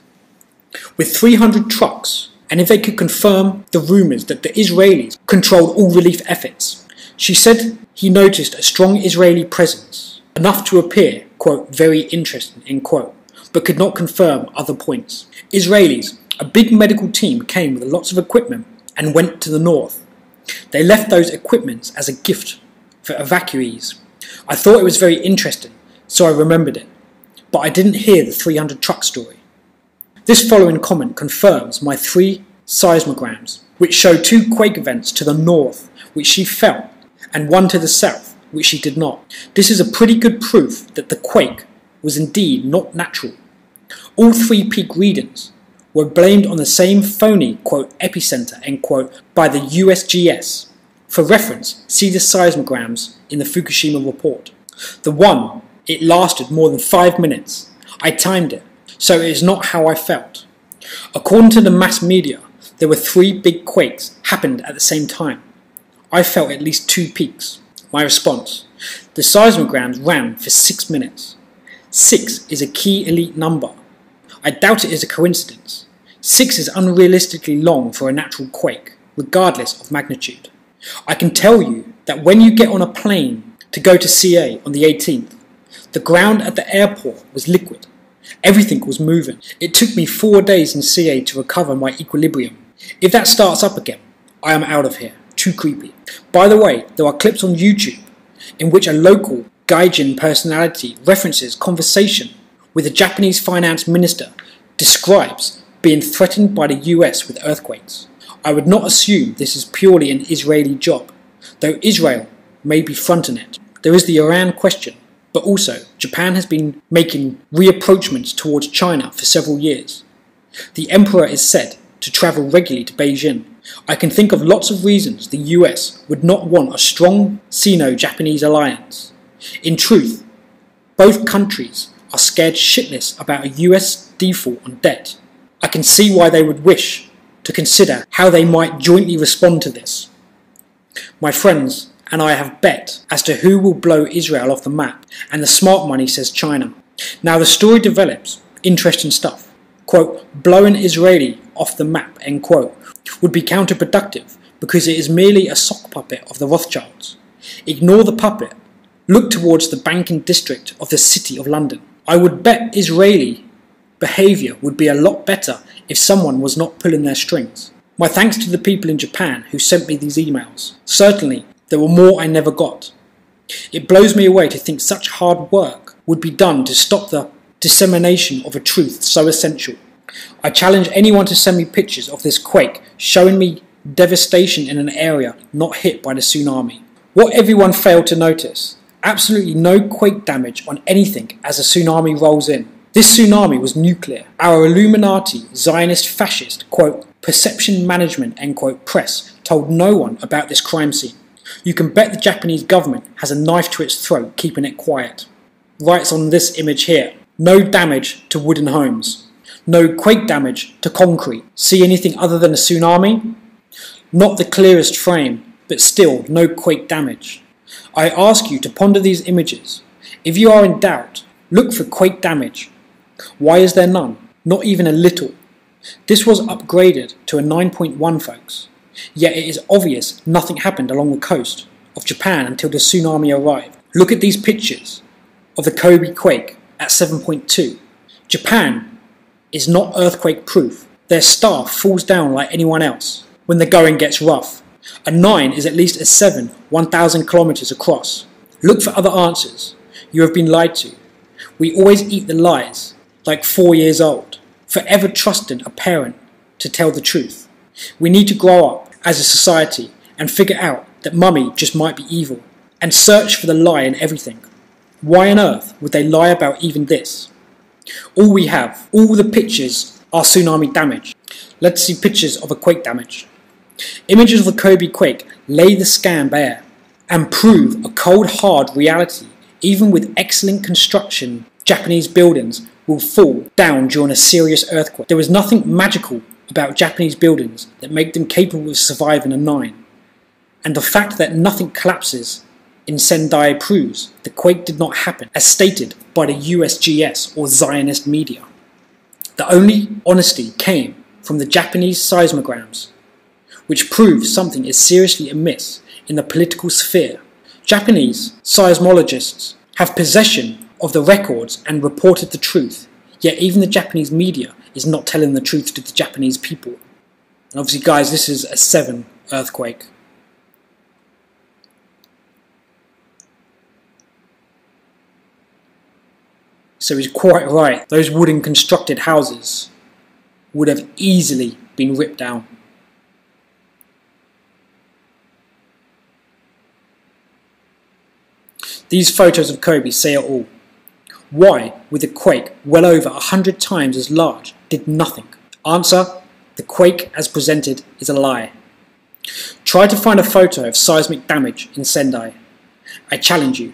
with 300 trucks, and if they could confirm the rumours that the Israelis controlled all relief efforts. She said he noticed a strong Israeli presence, enough to appear, quote, very interesting, end quote, but could not confirm other points. Israelis, a big medical team, came with lots of equipment and went to the north. They left those equipments as a gift for evacuees. I thought it was very interesting, so I remembered it, but I didn't hear the 300 truck story. This following comment confirms my 3 seismograms, which show 2 quake events to the north, which she felt, and 1 to the south, which she did not. This is a pretty good proof that the quake was indeed not natural. All 3 peak readings were blamed on the same phony, quote, epicenter, end quote, by the USGS. For reference, see the seismograms in the Fukushima report. The one, it lasted more than 5 minutes. I timed it, so it is not how I felt. According to the mass media, there were 3 big quakes happened at the same time. I felt at least 2 peaks. My response: the seismograms ran for 6 minutes. 6 is a key elite number. I doubt it is a coincidence. 6 is unrealistically long for a natural quake, regardless of magnitude. I can tell you that when you get on a plane to go to CA on the 18th, the ground at the airport was liquid. Everything was moving. It took me 4 days in CA to recover my equilibrium. If that starts up again, I am out of here. Too creepy. By the way, there are clips on YouTube in which a local gaijin personality references conversation with a Japanese finance minister describes being threatened by the US with earthquakes. I would not assume this is purely an Israeli job, though Israel may be fronting it. There is the Iran question, but also Japan has been making reapproachments towards China for several years. The emperor is said to travel regularly to Beijing. I can think of lots of reasons the US would not want a strong Sino-Japanese alliance. In truth, both countries are scared shitless about a US default on debt. I can see why they would wish to consider how they might jointly respond to this. My friends and I have bet as to who will blow Israel off the map, and the smart money says China. Now the story develops. Interesting stuff. Quote, blowing Israeli off the map, end quote, would be counterproductive because it is merely a sock puppet of the Rothschilds. Ignore the puppet. Look towards the banking district of the City of London. I would bet Israeli behaviour would be a lot better if someone was not pulling their strings. My thanks to the people in Japan who sent me these emails. Certainly, there were more I never got. It blows me away to think such hard work would be done to stop the dissemination of a truth so essential. I challenge anyone to send me pictures of this quake showing me devastation in an area not hit by the tsunami. What everyone failed to notice: absolutely no quake damage on anything as a tsunami rolls in. This tsunami was nuclear. Our Illuminati, Zionist fascist, quote, perception management, end quote, press told no one about this crime scene. You can bet the Japanese government has a knife to its throat keeping it quiet. Writes on this image here: no damage to wooden homes. No quake damage to concrete. See anything other than a tsunami? Not the clearest frame, but still no quake damage. I ask you to ponder these images. If you are in doubt, look for quake damage. Why is there none? Not even a little. This was upgraded to a 9.1, folks. Yet it is obvious nothing happened along the coast of Japan until the tsunami arrived. Look at these pictures of the Kobe quake at 7.2. Japan is not earthquake proof. Their staff falls down like anyone else when the going gets rough. A 9 is at least a 7, 1,000 kilometers across. Look for other answers. You have been lied to. We always eat the lies, like 4 years old, forever trusting a parent to tell the truth. We need to grow up as a society and figure out that mummy just might be evil, and search for the lie in everything. Why on earth would they lie about even this? All we have, all the pictures are tsunami damage. Let's see pictures of a quake damage. Images of the Kobe quake lay the scam bare and prove a cold hard reality. Even with excellent construction, Japanese buildings will fall down during a serious earthquake. There is nothing magical about Japanese buildings that make them capable of surviving a 9. And the fact that nothing collapses in Sendai proves the quake did not happen, as stated by the USGS or Zionist media. The only honesty came from the Japanese seismograms, which proves something is seriously amiss in the political sphere. Japanese seismologists have possession of the records and reported the truth, yet even the Japanese media is not telling the truth to the Japanese people. And obviously, guys, this is a 7 earthquake. So he's quite right. Those wooden constructed houses would have easily been ripped down. These photos of Kobe say it all. Why, with a quake well over 100 times as large, did nothing? Answer: the quake as presented is a lie. Try to find a photo of seismic damage in Sendai. I challenge you.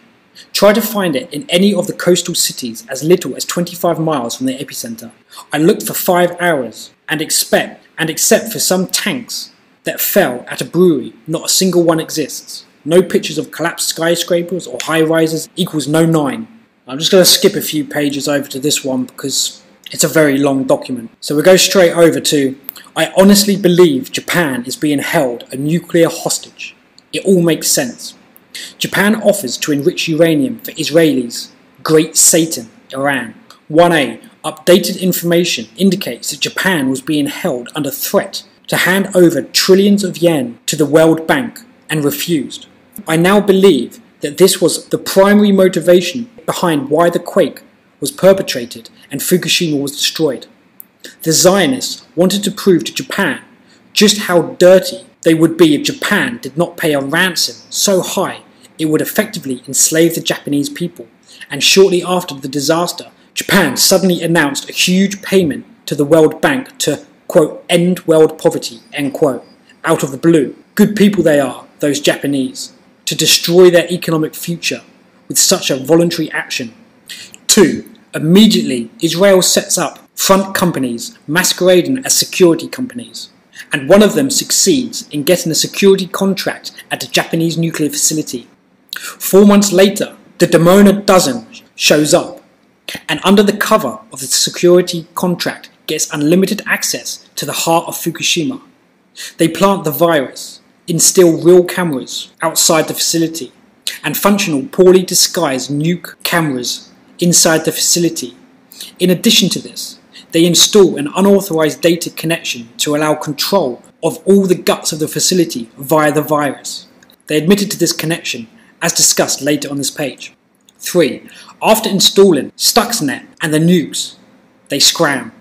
Try to find it in any of the coastal cities as little as 25 miles from the epicenter. I looked for 5 hours and except for some tanks that fell at a brewery, not a single one exists. No pictures of collapsed skyscrapers or high-rises equals no 9. I'm just going to skip a few pages over to this one because it's a very long document. So we'll go straight over to, I honestly believe Japan is being held a nuclear hostage. It all makes sense. Japan offers to enrich uranium for Israelis, Great Satan, Iran. 1A. Updated information indicates that Japan was being held under threat to hand over trillions of yen to the World Bank and refused. I now believe that this was the primary motivation behind why the quake was perpetrated and Fukushima was destroyed. The Zionists wanted to prove to Japan just how dirty they would be if Japan did not pay a ransom so high it would effectively enslave the Japanese people. And shortly after the disaster, Japan suddenly announced a huge payment to the World Bank to, quote, end world poverty, end quote, out of the blue. Good people they are, those Japanese, to destroy their economic future with such a voluntary action. 2. Immediately, Israel sets up front companies masquerading as security companies, and one of them succeeds in getting a security contract at a Japanese nuclear facility. 4 months later, the Dimona Dozen shows up, and under the cover of the security contract gets unlimited access to the heart of Fukushima. They plant the virus, instill real cameras outside the facility, and functional poorly disguised nuke cameras inside the facility. In addition to this, they install an unauthorized data connection to allow control of all the guts of the facility via the virus. They admitted to this connection, as discussed later on this page. 3. After installing Stuxnet and the nukes, they scram.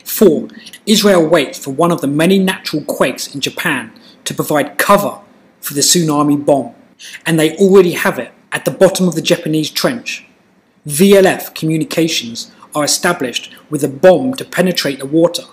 4. Israel waits for one of the many natural quakes in Japan to provide cover for the tsunami bomb, and they already have it at the bottom of the Japanese trench. VLF communications are established with a bomb to penetrate the water.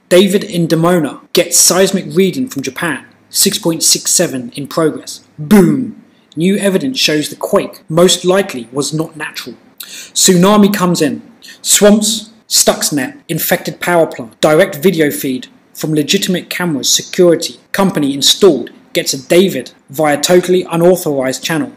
David in Dimona gets seismic reading from Japan, 6.67 in progress. Boom! New evidence shows the quake most likely was not natural. Tsunami comes in. Swamps, Stuxnet, infected power plant, direct video feed from legitimate cameras, security company installed gets a David via totally unauthorized channel.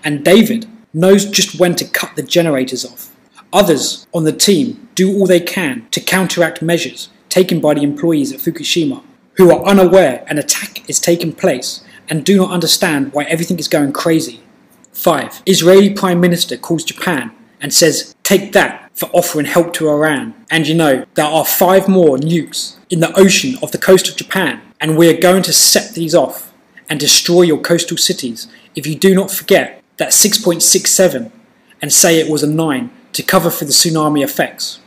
And David knows just when to cut the generators off. Others on the team do all they can to counteract measures taken by the employees at Fukushima, who are unaware an attack is taking place and do not understand why everything is going crazy. 5. Israeli Prime Minister calls Japan and says, take that for offering help to Iran. And you know, there are 5 more nukes in the ocean off the coast of Japan, and we are going to set these off and destroy your coastal cities if you do not forget that 6.67 and say it was a 9 to cover for the tsunami effects.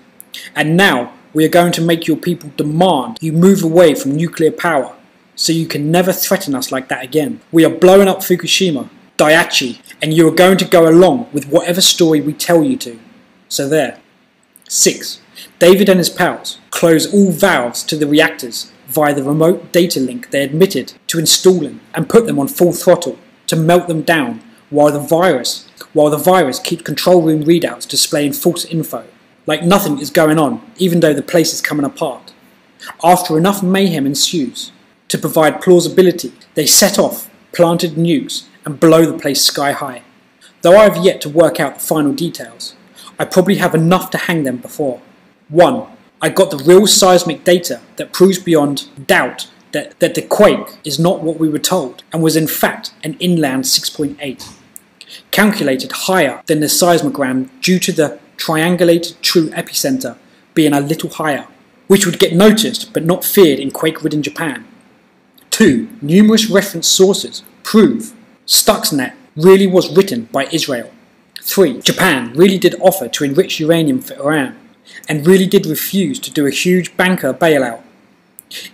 And now we are going to make your people demand you move away from nuclear power so you can never threaten us like that again. We are blowing up Fukushima, Daiichi, and you are going to go along with whatever story we tell you to. So there. 6. David and his pals close all valves to the reactors via the remote data link they admitted to installing and put them on full throttle to melt them down while the virus keeps control room readouts displaying false info, like nothing is going on even though the place is coming apart. After enough mayhem ensues to provide plausibility, they set off planted nukes and blow the place sky high. Though I have yet to work out the final details, I probably have enough to hang them before. 1. I got the real seismic data that proves beyond doubt that the quake is not what we were told and was in fact an inland 6.8, calculated higher than the seismogram due to the triangulated true epicenter being a little higher, which would get noticed but not feared in quake-ridden Japan. 2. Numerous reference sources prove Stuxnet really was written by Israel. 3. Japan really did offer to enrich uranium for Iran and really did refuse to do a huge banker bailout.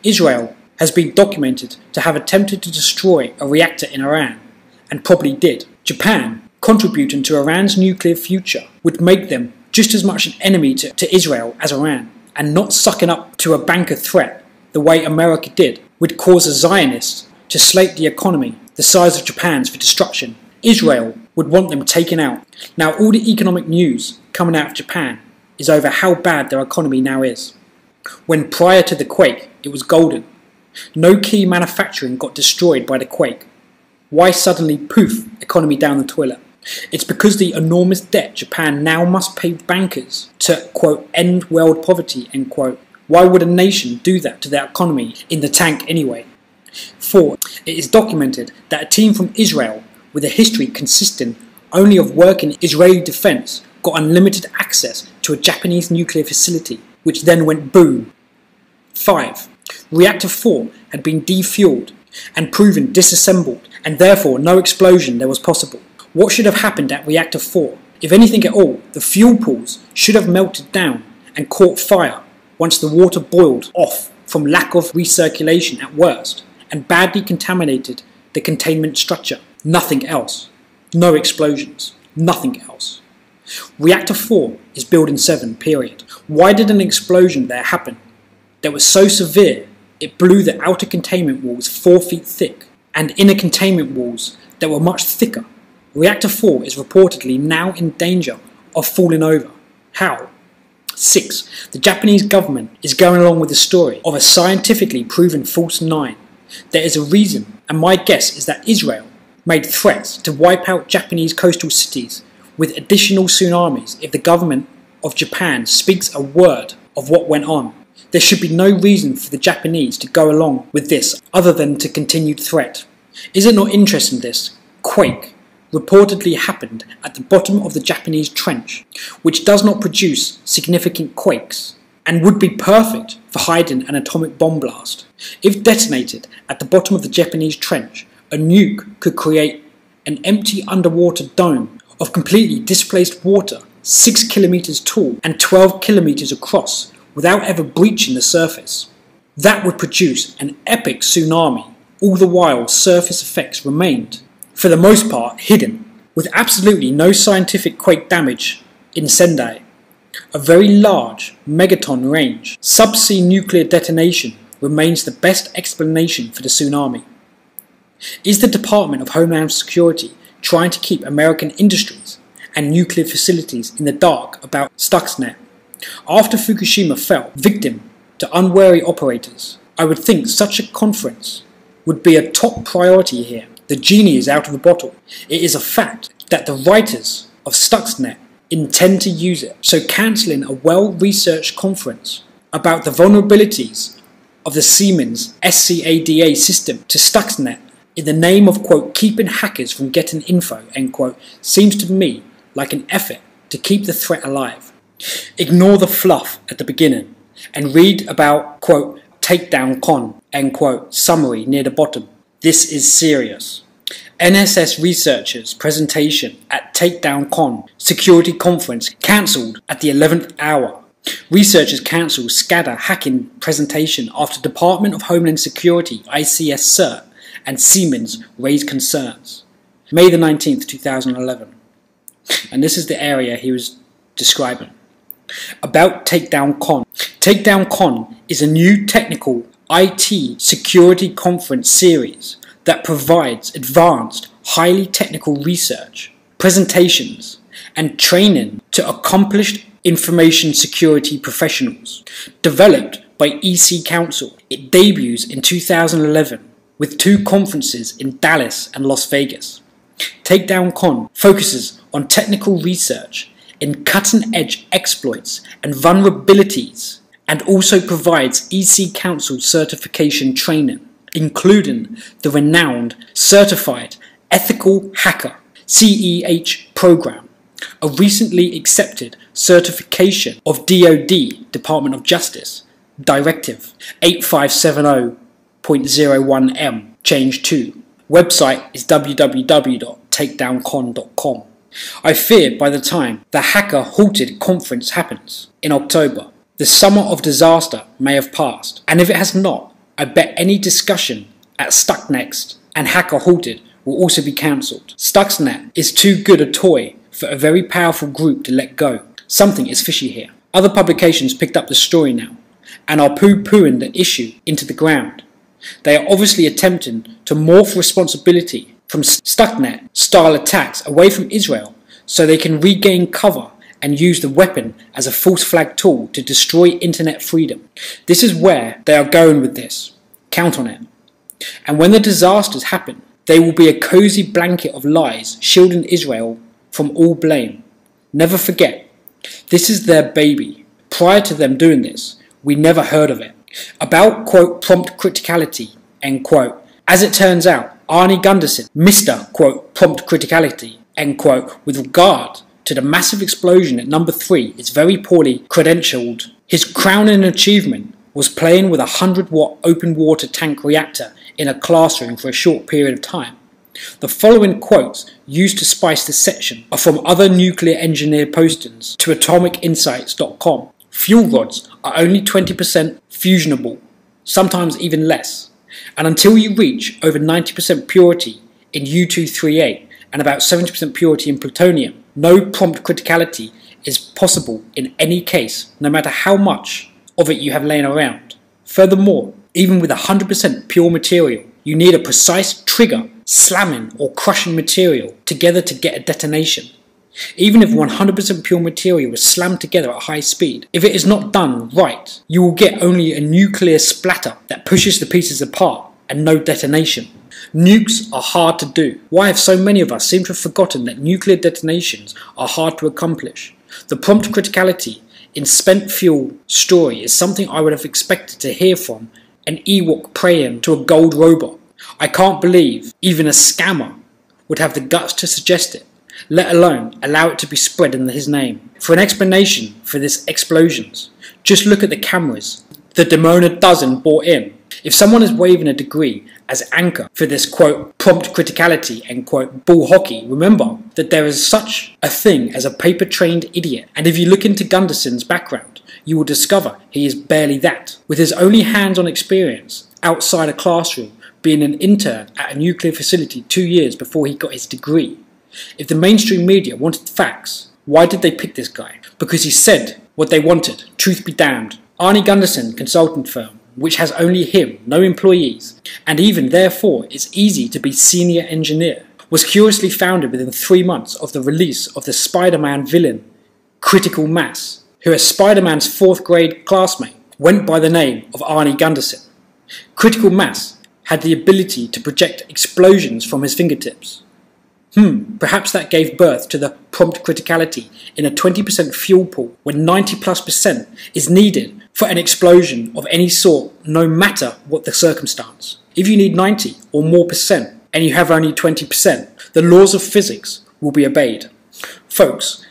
Israel has been documented to have attempted to destroy a reactor in Iran, and probably did. Japan, contributing to Iran's nuclear future, would make them just as much an enemy to Israel as Iran, and not sucking up to a banker threat the way America did would cause a Zionist to slate the economy the size of Japan's for destruction. Israel would want them taken out. Now all the economic news coming out of Japan is over how bad their economy now is, when prior to the quake it was golden. No key manufacturing got destroyed by the quake. Why suddenly poof, economy down the toilet? It's because the enormous debt Japan now must pay bankers to, quote, end world poverty, end quote. Why would a nation do that to their economy in the tank anyway? 4. It is documented that a team from Israel with a history consisting only of work in Israeli defense got unlimited access to a Japanese nuclear facility, which then went boom. 5. Reactor 4 had been defueled and proven disassembled, and therefore no explosion there was possible. What should have happened at Reactor 4? If anything at all, the fuel pools should have melted down and caught fire once the water boiled off from lack of recirculation at worst, and badly contaminated the containment structure. Nothing else. No explosions. Nothing else. Reactor 4 is Building 7, period. Why did an explosion there happen that was so severe it blew the outer containment walls 4 feet thick and inner containment walls that were much thicker? Reactor 4 is reportedly now in danger of falling over. How? 6. The Japanese government is going along with the story of a scientifically proven false 9. There is a reason, and my guess is that Israel made threats to wipe out Japanese coastal cities with additional tsunamis if the government of Japan speaks a word of what went on. There should be no reason for the Japanese to go along with this other than to continued threat. Is it not interesting this quake reportedly happened at the bottom of the Japanese trench, which does not produce significant quakes, and would be perfect for hiding an atomic bomb blast. If detonated at the bottom of the Japanese trench, a nuke could create an empty underwater dome of completely displaced water 6 kilometers tall and 12 kilometers across without ever breaching the surface. That would produce an epic tsunami, all the while surface effects remained, for the most part, hidden, with absolutely no scientific quake damage in Sendai. A very large megaton range subsea nuclear detonation remains the best explanation for the tsunami. Is the Department of Homeland Security trying to keep American industries and nuclear facilities in the dark about Stuxnet? After Fukushima fell victim to unwary operators, I would think such a conference would be a top priority here. The genie is out of the bottle. It is a fact that the writers of Stuxnet intend to use it, so cancelling a well-researched conference about the vulnerabilities of the Siemens SCADA system to Stuxnet in the name of, quote, keeping hackers from getting info, end quote, seems to me like an effort to keep the threat alive. Ignore the fluff at the beginning and read about, quote, takedown con, end quote, summary near the bottom. This is serious. NSS researchers' presentation at TakedownCon security conference cancelled at the 11th hour. Researchers cancelled SCADA hacking presentation after Department of Homeland Security ICS CERT and Siemens raised concerns. May the 19th, 2011. And this is the area he was describing. About TakedownCon. TakedownCon is a new technical IT security conference series that provides advanced, highly technical research, presentations, and training to accomplished information security professionals. Developed by EC Council, it debuts in 2011 with 2 conferences in Dallas and Las Vegas. TakedownCon focuses on technical research in cutting-edge exploits and vulnerabilities, and also provides EC Council certification training, including the renowned Certified Ethical Hacker CEH program, a recently accepted certification of DoD Department of Justice Directive 8570.01M Change 2. Website is www.takedowncon.com. I fear by the time the hacker halted conference happens in October, the summer of disaster may have passed, and if it has not, I bet any discussion at Stuxnet and Hacker Halted will also be cancelled. Stuxnet is too good a toy for a very powerful group to let go. Something is fishy here. Other publications picked up the story now and are poo-pooing the issue into the ground. They are obviously attempting to morph responsibility from Stuxnet-style attacks away from Israel so they can regain cover and use the weapon as a false flag tool to destroy internet freedom. This is where they are going with this. Count on it. And when the disasters happen, they will be a cozy blanket of lies shielding Israel from all blame. Never forget, this is their baby. Prior to them doing this, we never heard of it. About, quote, prompt criticality, end quote. As it turns out, Arnie Gunderson, Mr. quote, prompt criticality, end quote, with regard to the massive explosion at number 3 is very poorly credentialed. His crowning achievement was playing with a 100-watt open water tank reactor in a classroom for a short period of time. The following quotes used to spice this section are from other nuclear engineer postings to atomicinsights.com. Fuel rods are only 20% fusionable, sometimes even less, and until you reach over 90% purity in U-238 and about 70% purity in plutonium, no prompt criticality is possible in any case, no matter how much of it you have laying around. Furthermore, even with 100% pure material, you need a precise trigger, slamming or crushing material together to get a detonation. Even if 100% pure material is slammed together at high speed, if it is not done right, you will get only a nuclear splatter that pushes the pieces apart and no detonation. Nukes are hard to do. Why have so many of us seem to have forgotten that nuclear detonations are hard to accomplish? The prompt criticality in spent fuel story is something I would have expected to hear from an Ewok praying to a gold robot. I can't believe even a scammer would have the guts to suggest it, let alone allow it to be spread in his name. For an explanation for this explosions, just look at the cameras the Demona dozen brought in. If someone is waving a degree as anchor for this, quote, prompt criticality, end quote, bull hockey, remember that there is such a thing as a paper-trained idiot. And if you look into Gunderson's background, you will discover he is barely that. With his only hands-on experience outside a classroom, being an intern at a nuclear facility 2 years before he got his degree. If the mainstream media wanted facts, why did they pick this guy? Because he said what they wanted, truth be damned. Arnie Gunderson consultant firm, which has only him, no employees, and even therefore it's easy to be senior engineer, was curiously founded within 3 months of the release of the Spider-Man villain, Critical Mass, who as Spider-Man's 4th grade classmate went by the name of Arnie Gunderson. Critical Mass had the ability to project explosions from his fingertips. Perhaps that gave birth to the prompt criticality in a 20% fuel pool when 90+% is needed for an explosion of any sort, no matter what the circumstance. If you need 90 or more percent and you have only 20%, the laws of physics will be obeyed. Folks,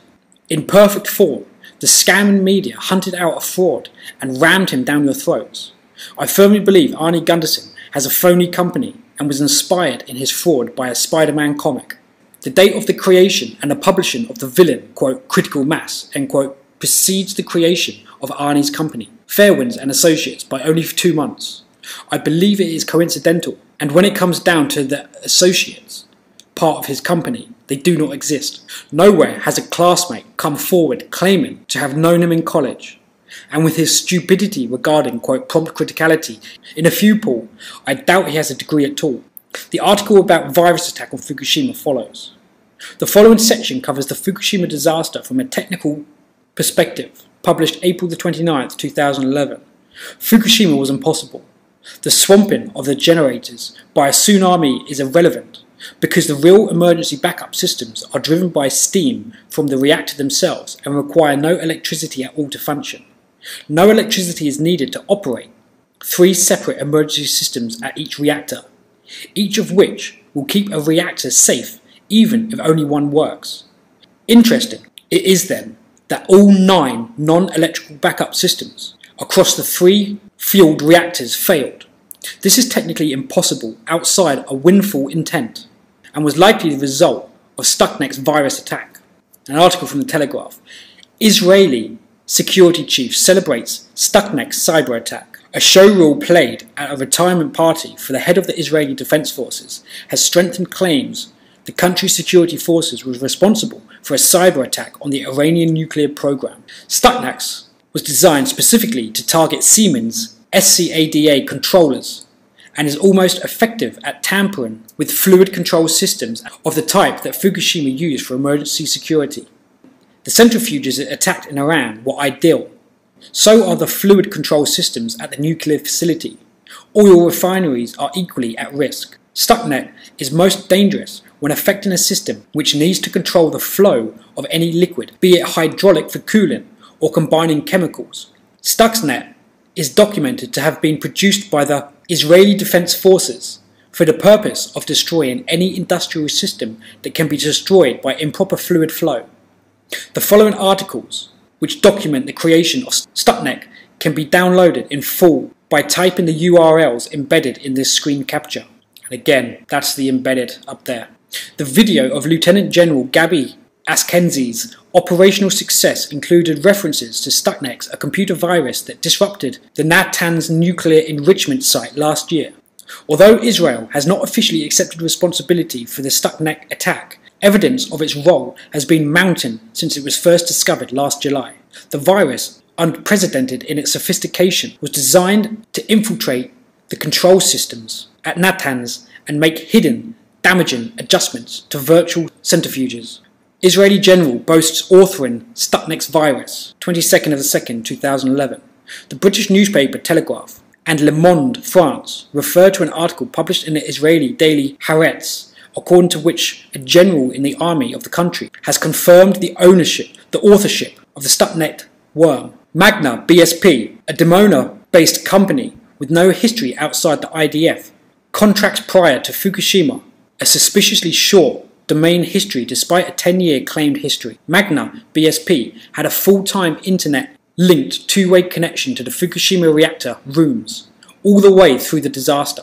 in perfect form, the scamming media hunted out a fraud and rammed him down your throats. I firmly believe Arnie Gunderson has a phony company and was inspired in his fraud by a Spider-Man comic. The date of the creation and the publishing of the villain, quote, critical mass, end quote, precedes the creation of Arnie's company, Fairwinds and Associates, by only 2 months. I believe it is coincidental, and when it comes down to the Associates, part of his company, they do not exist. Nowhere has a classmate come forward claiming to have known him in college. And with his stupidity regarding, quote, prompt criticality in a few pool, I doubt he has a degree at all. The article about virus attack on Fukushima follows. The following section covers the Fukushima disaster from a technical perspective, published April the 29th, 2011. Fukushima was impossible. The swamping of the generators by a tsunami is irrelevant, because the real emergency backup systems are driven by steam from the reactor themselves and require no electricity at all to function. No electricity is needed to operate 3 separate emergency systems at each reactor, each of which will keep a reactor safe even if only one works. Interesting it is then that all 9 non-electrical backup systems across the 3 fueled reactors failed. This is technically impossible outside a windfall intent, and was likely the result of Stuxnet's virus attack. An article from the Telegraph. Israeli security chief celebrates Stuxnet's cyber attack. A show reel played at a retirement party for the head of the Israeli Defense Forces has strengthened claims the country's security forces was responsible for a cyber attack on the Iranian nuclear program. Stuxnet was designed specifically to target Siemens SCADA controllers and is almost effective at tampering with fluid control systems of the type that Fukushima used for emergency security. The centrifuges it attacked in Iran were ideal. So are the fluid control systems at the nuclear facility. Oil refineries are equally at risk. Stuxnet is most dangerous when affecting a system which needs to control the flow of any liquid, be it hydraulic for cooling or combining chemicals. Stuxnet is documented to have been produced by the Israeli Defense Forces for the purpose of destroying any industrial system that can be destroyed by improper fluid flow. The following articles, which document the creation of Stuxnet, can be downloaded in full by typing the URLs embedded in this screen capture. And again, that's the embedded up there. The video of Lieutenant General Gabi Askenzi's operational success included references to Stuxnet, a computer virus that disrupted the Natanz nuclear enrichment site last year. Although Israel has not officially accepted responsibility for the Stuxnet attack, evidence of its role has been mounting since it was first discovered last July. The virus, unprecedented in its sophistication, was designed to infiltrate the control systems at Natanz and make hidden, damaging adjustments to virtual centrifuges. Israeli general boasts authoring Stuxnet's virus, 22nd of the 2nd, 2011. The British newspaper Telegraph and Le Monde France refer to an article published in the Israeli daily Haaretz, according to which a general in the army of the country has confirmed the authorship of the Stuxnet worm. Magna BSP, a Dimona-based company with no history outside the IDF, contracts prior to Fukushima, a suspiciously short domain history despite a 10-year claimed history. Magna BSP had a full-time internet-linked two-way connection to the Fukushima reactor rooms all the way through the disaster.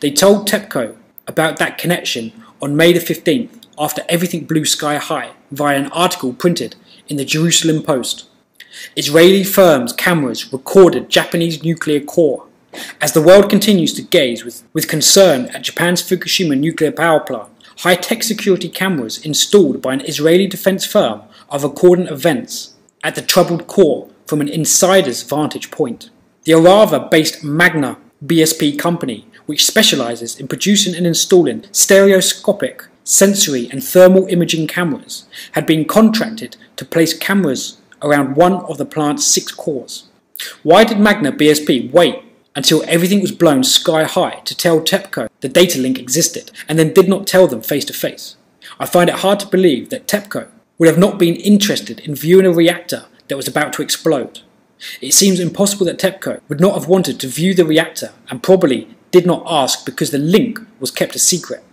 They told TEPCO about that connection on May the 15th after everything blew sky high via an article printed in the Jerusalem Post. Israeli firms' cameras recorded Japanese nuclear core. As the world continues to gaze with concern at Japan's Fukushima nuclear power plant, high-tech security cameras installed by an Israeli defense firm are recording events at the troubled core from an insider's vantage point. The Arava-based Magna BSP company, which specializes in producing and installing stereoscopic, sensory and thermal imaging cameras, had been contracted to place cameras around one of the plant's 6 cores. Why did Magna BSP wait until everything was blown sky high to tell TEPCO the data link existed, and then did not tell them face to face? I find it hard to believe that TEPCO would have not been interested in viewing a reactor that was about to explode. It seems impossible that TEPCO would not have wanted to view the reactor and probably did not ask because the link was kept a secret.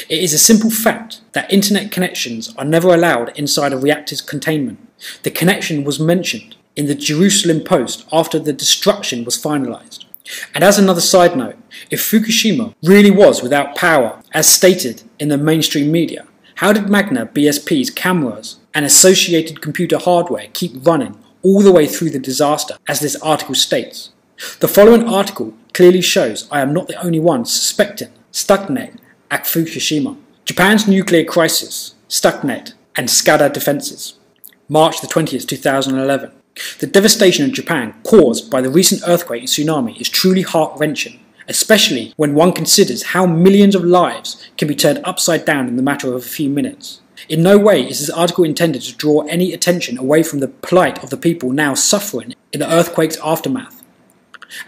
It is a simple fact that internet connections are never allowed inside a reactor's containment. The connection was mentioned in the Jerusalem Post after the destruction was finalized. And as another side note, if Fukushima really was without power, as stated in the mainstream media, how did Magna BSP's cameras and associated computer hardware keep running all the way through the disaster, as this article states? The following article clearly shows I am not the only one suspecting Stuxnet at Fukushima. Japan's nuclear crisis, Stuxnet and SCADA defences. March the 20th, 2011. The devastation in Japan caused by the recent earthquake and tsunami is truly heart-wrenching, especially when one considers how millions of lives can be turned upside down in the matter of a few minutes. In no way is this article intended to draw any attention away from the plight of the people now suffering in the earthquake's aftermath,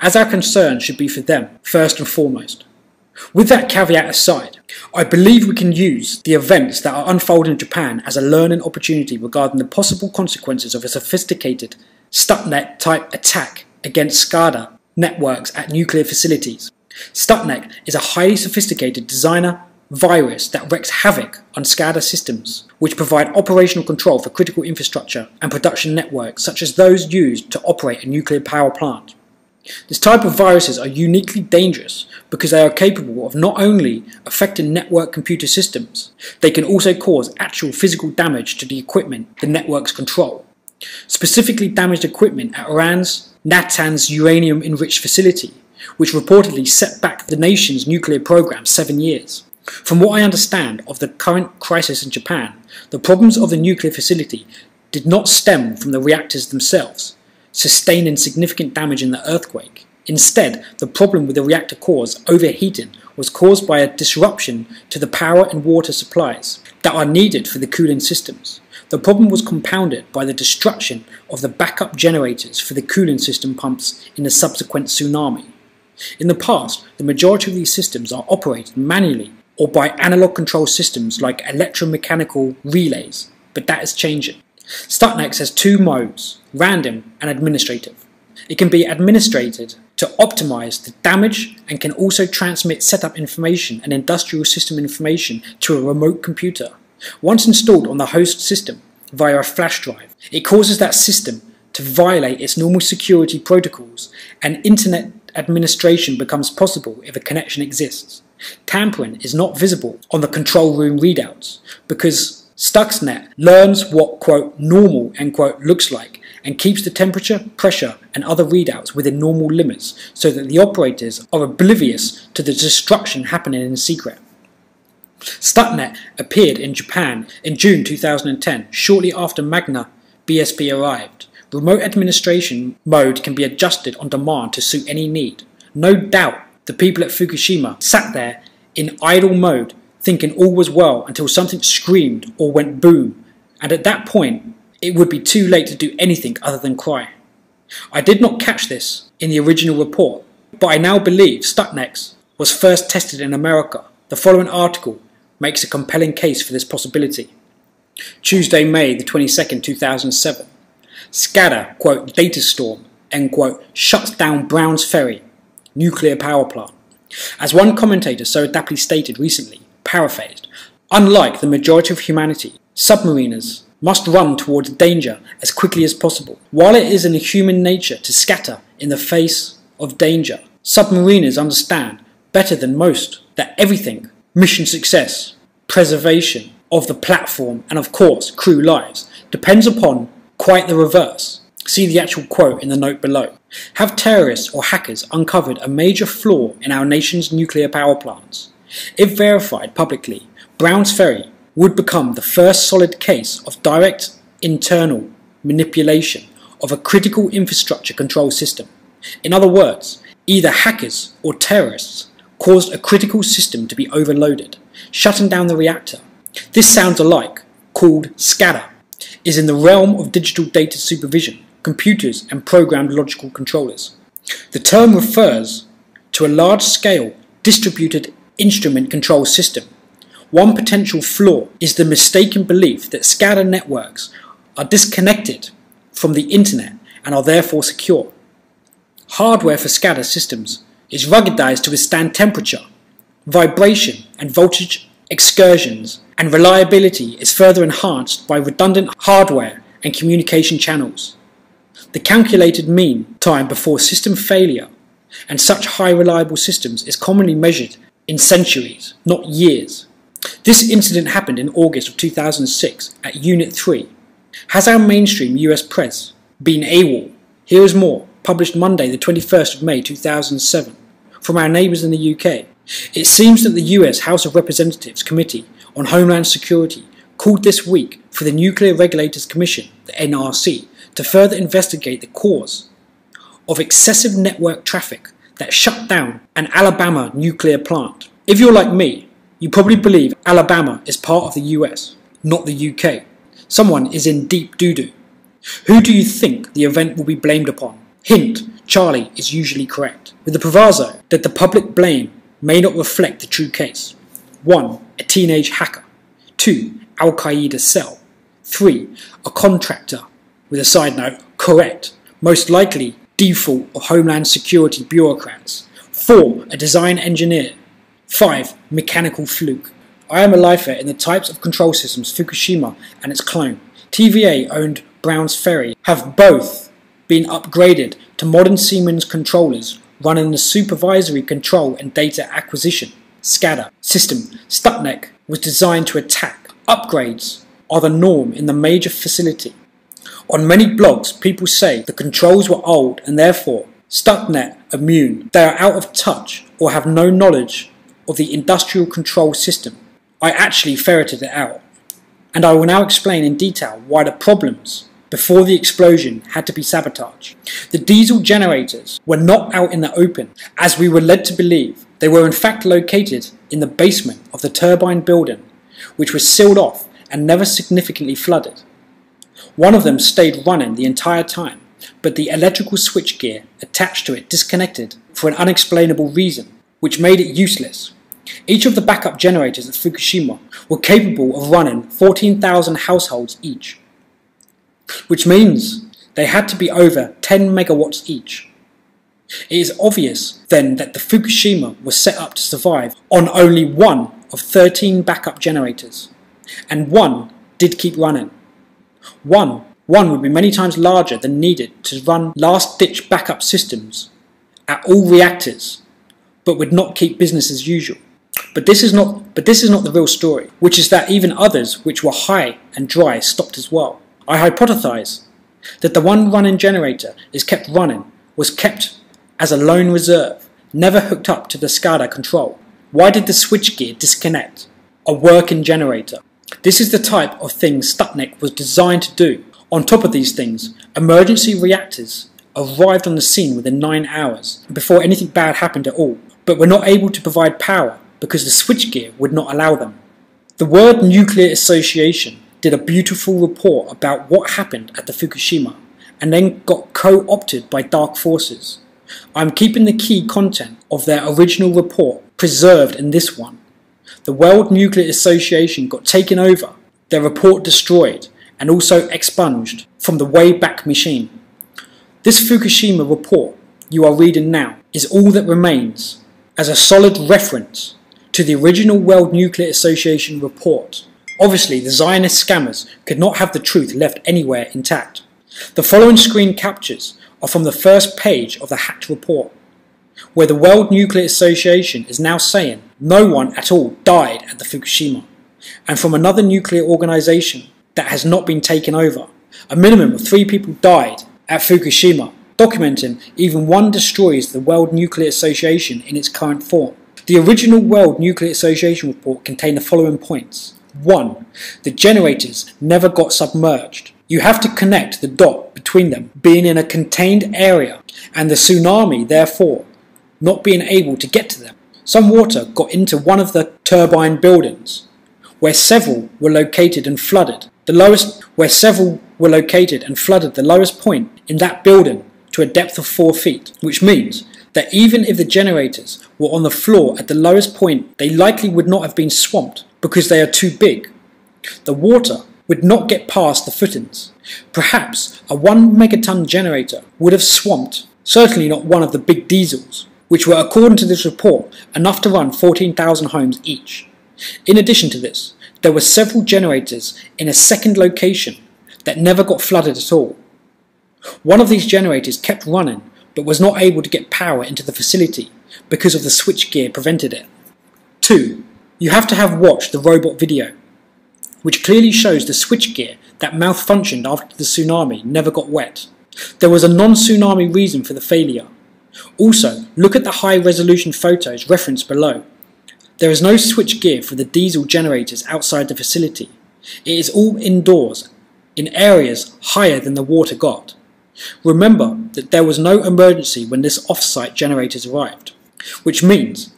as our concern should be for them first and foremost. With that caveat aside, I believe we can use the events that are unfolding in Japan as a learning opportunity regarding the possible consequences of a sophisticated Stuxnet-type attack against SCADA networks at nuclear facilities. Stuxnet is a highly sophisticated designer virus that wreaks havoc on SCADA systems, which provide operational control for critical infrastructure and production networks such as those used to operate a nuclear power plant. This type of viruses are uniquely dangerous because they are capable of not only affecting network computer systems, they can also cause actual physical damage to the equipment the networks control. Specifically damaged equipment at Iran's Natanz uranium-enriched facility, which reportedly set back the nation's nuclear program 7 years. From what I understand of the current crisis in Japan, the problems of the nuclear facility did not stem from the reactors themselves, sustaining significant damage in the earthquake. Instead, the problem with the reactor cores overheating was caused by a disruption to the power and water supplies that are needed for the cooling systems. The problem was compounded by the destruction of the backup generators for the cooling system pumps in the subsequent tsunami. In the past, the majority of these systems are operated manually or by analog control systems like electromechanical relays, but that is changing. Stuxnet has two modes, random and administrative. It can be administrated to optimize the damage and can also transmit setup information and industrial system information to a remote computer. Once installed on the host system via a flash drive, it causes that system to violate its normal security protocols, and internet administration becomes possible if a connection exists. Tampering is not visible on the control room readouts because Stuxnet learns what, quote, normal, end quote, looks like and keeps the temperature, pressure and other readouts within normal limits so that the operators are oblivious to the destruction happening in secret. Stuxnet appeared in Japan in June 2010, shortly after Magna BSP arrived. Remote administration mode can be adjusted on demand to suit any need. No doubt the people at Fukushima sat there in idle mode thinking all was well until something screamed or went boom, and at that point it would be too late to do anything other than cry. I did not catch this in the original report, but I now believe Stuxnet was first tested in America. The following article makes a compelling case for this possibility. Tuesday, May the 22nd, 2007. SCADA, quote, data storm, end quote, shuts down Browns Ferry nuclear power plant. As one commentator so adaptly stated recently, paraphrased, unlike the majority of humanity, submariners must run towards danger as quickly as possible. While it is in human nature to scatter in the face of danger, submariners understand better than most that everything, mission success, preservation of the platform and of course crew lives, depends upon quite the reverse. See the actual quote in the note below. Have terrorists or hackers uncovered a major flaw in our nation's nuclear power plants? If verified publicly, Browns Ferry would become the first solid case of direct internal manipulation of a critical infrastructure control system. In other words, either hackers or terrorists caused a critical system to be overloaded, shutting down the reactor. This sounds alike, called SCADA, is in the realm of digital data supervision, computers and programmed logical controllers. The term refers to a large-scale distributed instrument control system. One potential flaw is the mistaken belief that SCADA networks are disconnected from the internet and are therefore secure. Hardware for SCADA systems is ruggedized to withstand temperature, vibration and voltage excursions, and reliability is further enhanced by redundant hardware and communication channels. The calculated mean time before system failure and such high reliable systems is commonly measured in centuries, not years. This incident happened in August of 2006 at Unit 3. Has our mainstream US press been AWOL? Here is more, published Monday the 21st of May 2007, from our neighbours in the UK. It seems that the US House of Representatives Committee on Homeland Security called this week for the Nuclear Regulators Commission, the NRC, to further investigate the cause of excessive network traffic that shut down an Alabama nuclear plant. If you're like me, you probably believe Alabama is part of the US, not the UK. Someone is in deep doo-doo. Who do you think the event will be blamed upon? Hint, Charlie is usually correct, with the proviso that the public blame may not reflect the true case. 1. A teenage hacker. 2. Al-Qaeda cell. 3. A contractor. With a side note, correct, most likely default of Homeland Security bureaucrats. 4. A design engineer. 5. Mechanical fluke. I am a lifer in the types of control systems Fukushima and its clone, TVA-owned Browns Ferry, have both been upgraded to modern Siemens controllers running the Supervisory Control and Data Acquisition (SCADA) system Stuxnet was designed to attack. Upgrades are the norm in the major facility. On many blogs, people say the controls were old and therefore Stuxnet immune. They are out of touch or have no knowledge of the industrial control system. I actually ferreted it out, and I will now explain in detail why the problems before the explosion had to be sabotaged. The diesel generators were not out in the open, as we were led to believe. They were in fact located in the basement of the turbine building, which was sealed off and never significantly flooded. One of them stayed running the entire time, but the electrical switchgear attached to it disconnected for an unexplainable reason, which made it useless. Each of the backup generators at Fukushima were capable of running 14,000 households each, which means they had to be over 10 megawatts each. It is obvious then that the Fukushima was set up to survive on only one of 13 backup generators, and one did keep running. One would be many times larger than needed to run last-ditch backup systems at all reactors, but would not keep business as usual. But this is not the real story, which is that even others which were high and dry stopped as well. I hypothesize that the one running generator was kept as a lone reserve, never hooked up to the SCADA control. Why did the switchgear disconnect? A working generator. This is the type of thing Stuxnet was designed to do. On top of these things, emergency reactors arrived on the scene within 9 hours before anything bad happened at all, but were not able to provide power because the switchgear would not allow them. The World Nuclear Association did a beautiful report about what happened at the Fukushima and then got co-opted by dark forces. I'm keeping the key content of their original report preserved in this one. The World Nuclear Association got taken over, their report destroyed, and also expunged from the Wayback Machine. This Fukushima report you are reading now is all that remains as a solid reference to the original World Nuclear Association report. Obviously, the Zionist scammers could not have the truth left anywhere intact. The following screen captures are from the first page of the hacked report, where the World Nuclear Association is now saying no one at all died at the Fukushima, and from another nuclear organisation that has not been taken over. A minimum of 3 people died at Fukushima, documenting even one destroys the World Nuclear Association in its current form. The original World Nuclear Association report contained the following points. 1. The generators never got submerged. You have to connect the dot between them being in a contained area and the tsunami therefore not being able to get to them. Some water got into one of the turbine buildings, where several were located and flooded the lowest point in that building to a depth of 4 feet, which means that even if the generators were on the floor at the lowest point, they likely would not have been swamped because they are too big. The water would not get past the footings. Perhaps a 1 megaton generator would have swamped, certainly not one of the big diesels, which were, according to this report, enough to run 14,000 homes each. In addition to this, there were several generators in a second location that never got flooded at all. One of these generators kept running but was not able to get power into the facility because of the switchgear prevented it. 2. You have to have watched the robot video, which clearly shows the switchgear that malfunctioned after the tsunami never got wet. There was a non-tsunami reason for the failure. Also, look at the high-resolution photos referenced below. There is no switchgear for the diesel generators outside the facility. It is all indoors, in areas higher than the water got. Remember that there was no emergency when this off-site generators arrived, which means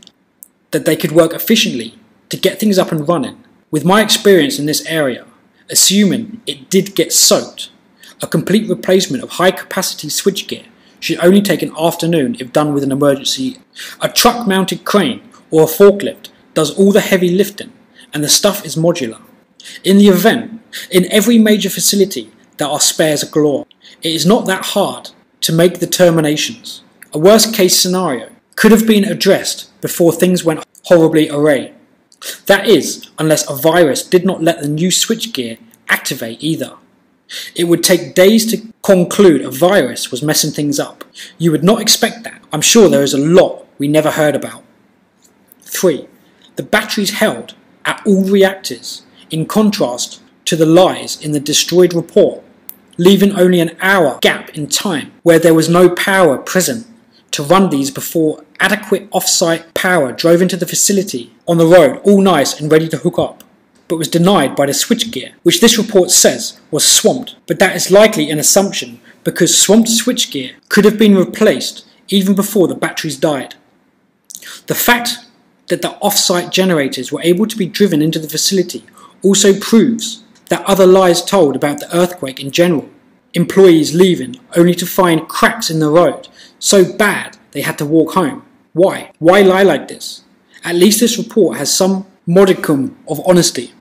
that they could work efficiently to get things up and running. With my experience in this area, assuming it did get soaked, a complete replacement of high-capacity switchgear should only take an afternoon if done with an emergency. A truck-mounted crane or a forklift does all the heavy lifting, and the stuff is modular. In the event, in every major facility there are spares galore. It is not that hard to make the terminations. A worst-case scenario could have been addressed before things went horribly awry. That is, unless a virus did not let the new switchgear activate either. It would take days to conclude a virus was messing things up. You would not expect that. I'm sure there is a lot we never heard about. 3. The batteries held at all reactors, in contrast to the lies in the destroyed report, leaving only an hour gap in time where there was no power present to run these before adequate off-site power drove into the facility on the road all nice and ready to hook up, but was denied by the switchgear, which this report says was swamped, but that is likely an assumption because swamped switchgear could have been replaced even before the batteries died. The fact that the off-site generators were able to be driven into the facility also proves that other lies told about the earthquake in general, employees leaving only to find cracks in the road so bad they had to walk home. Why? Why lie like this? At least this report has some modicum of honesty.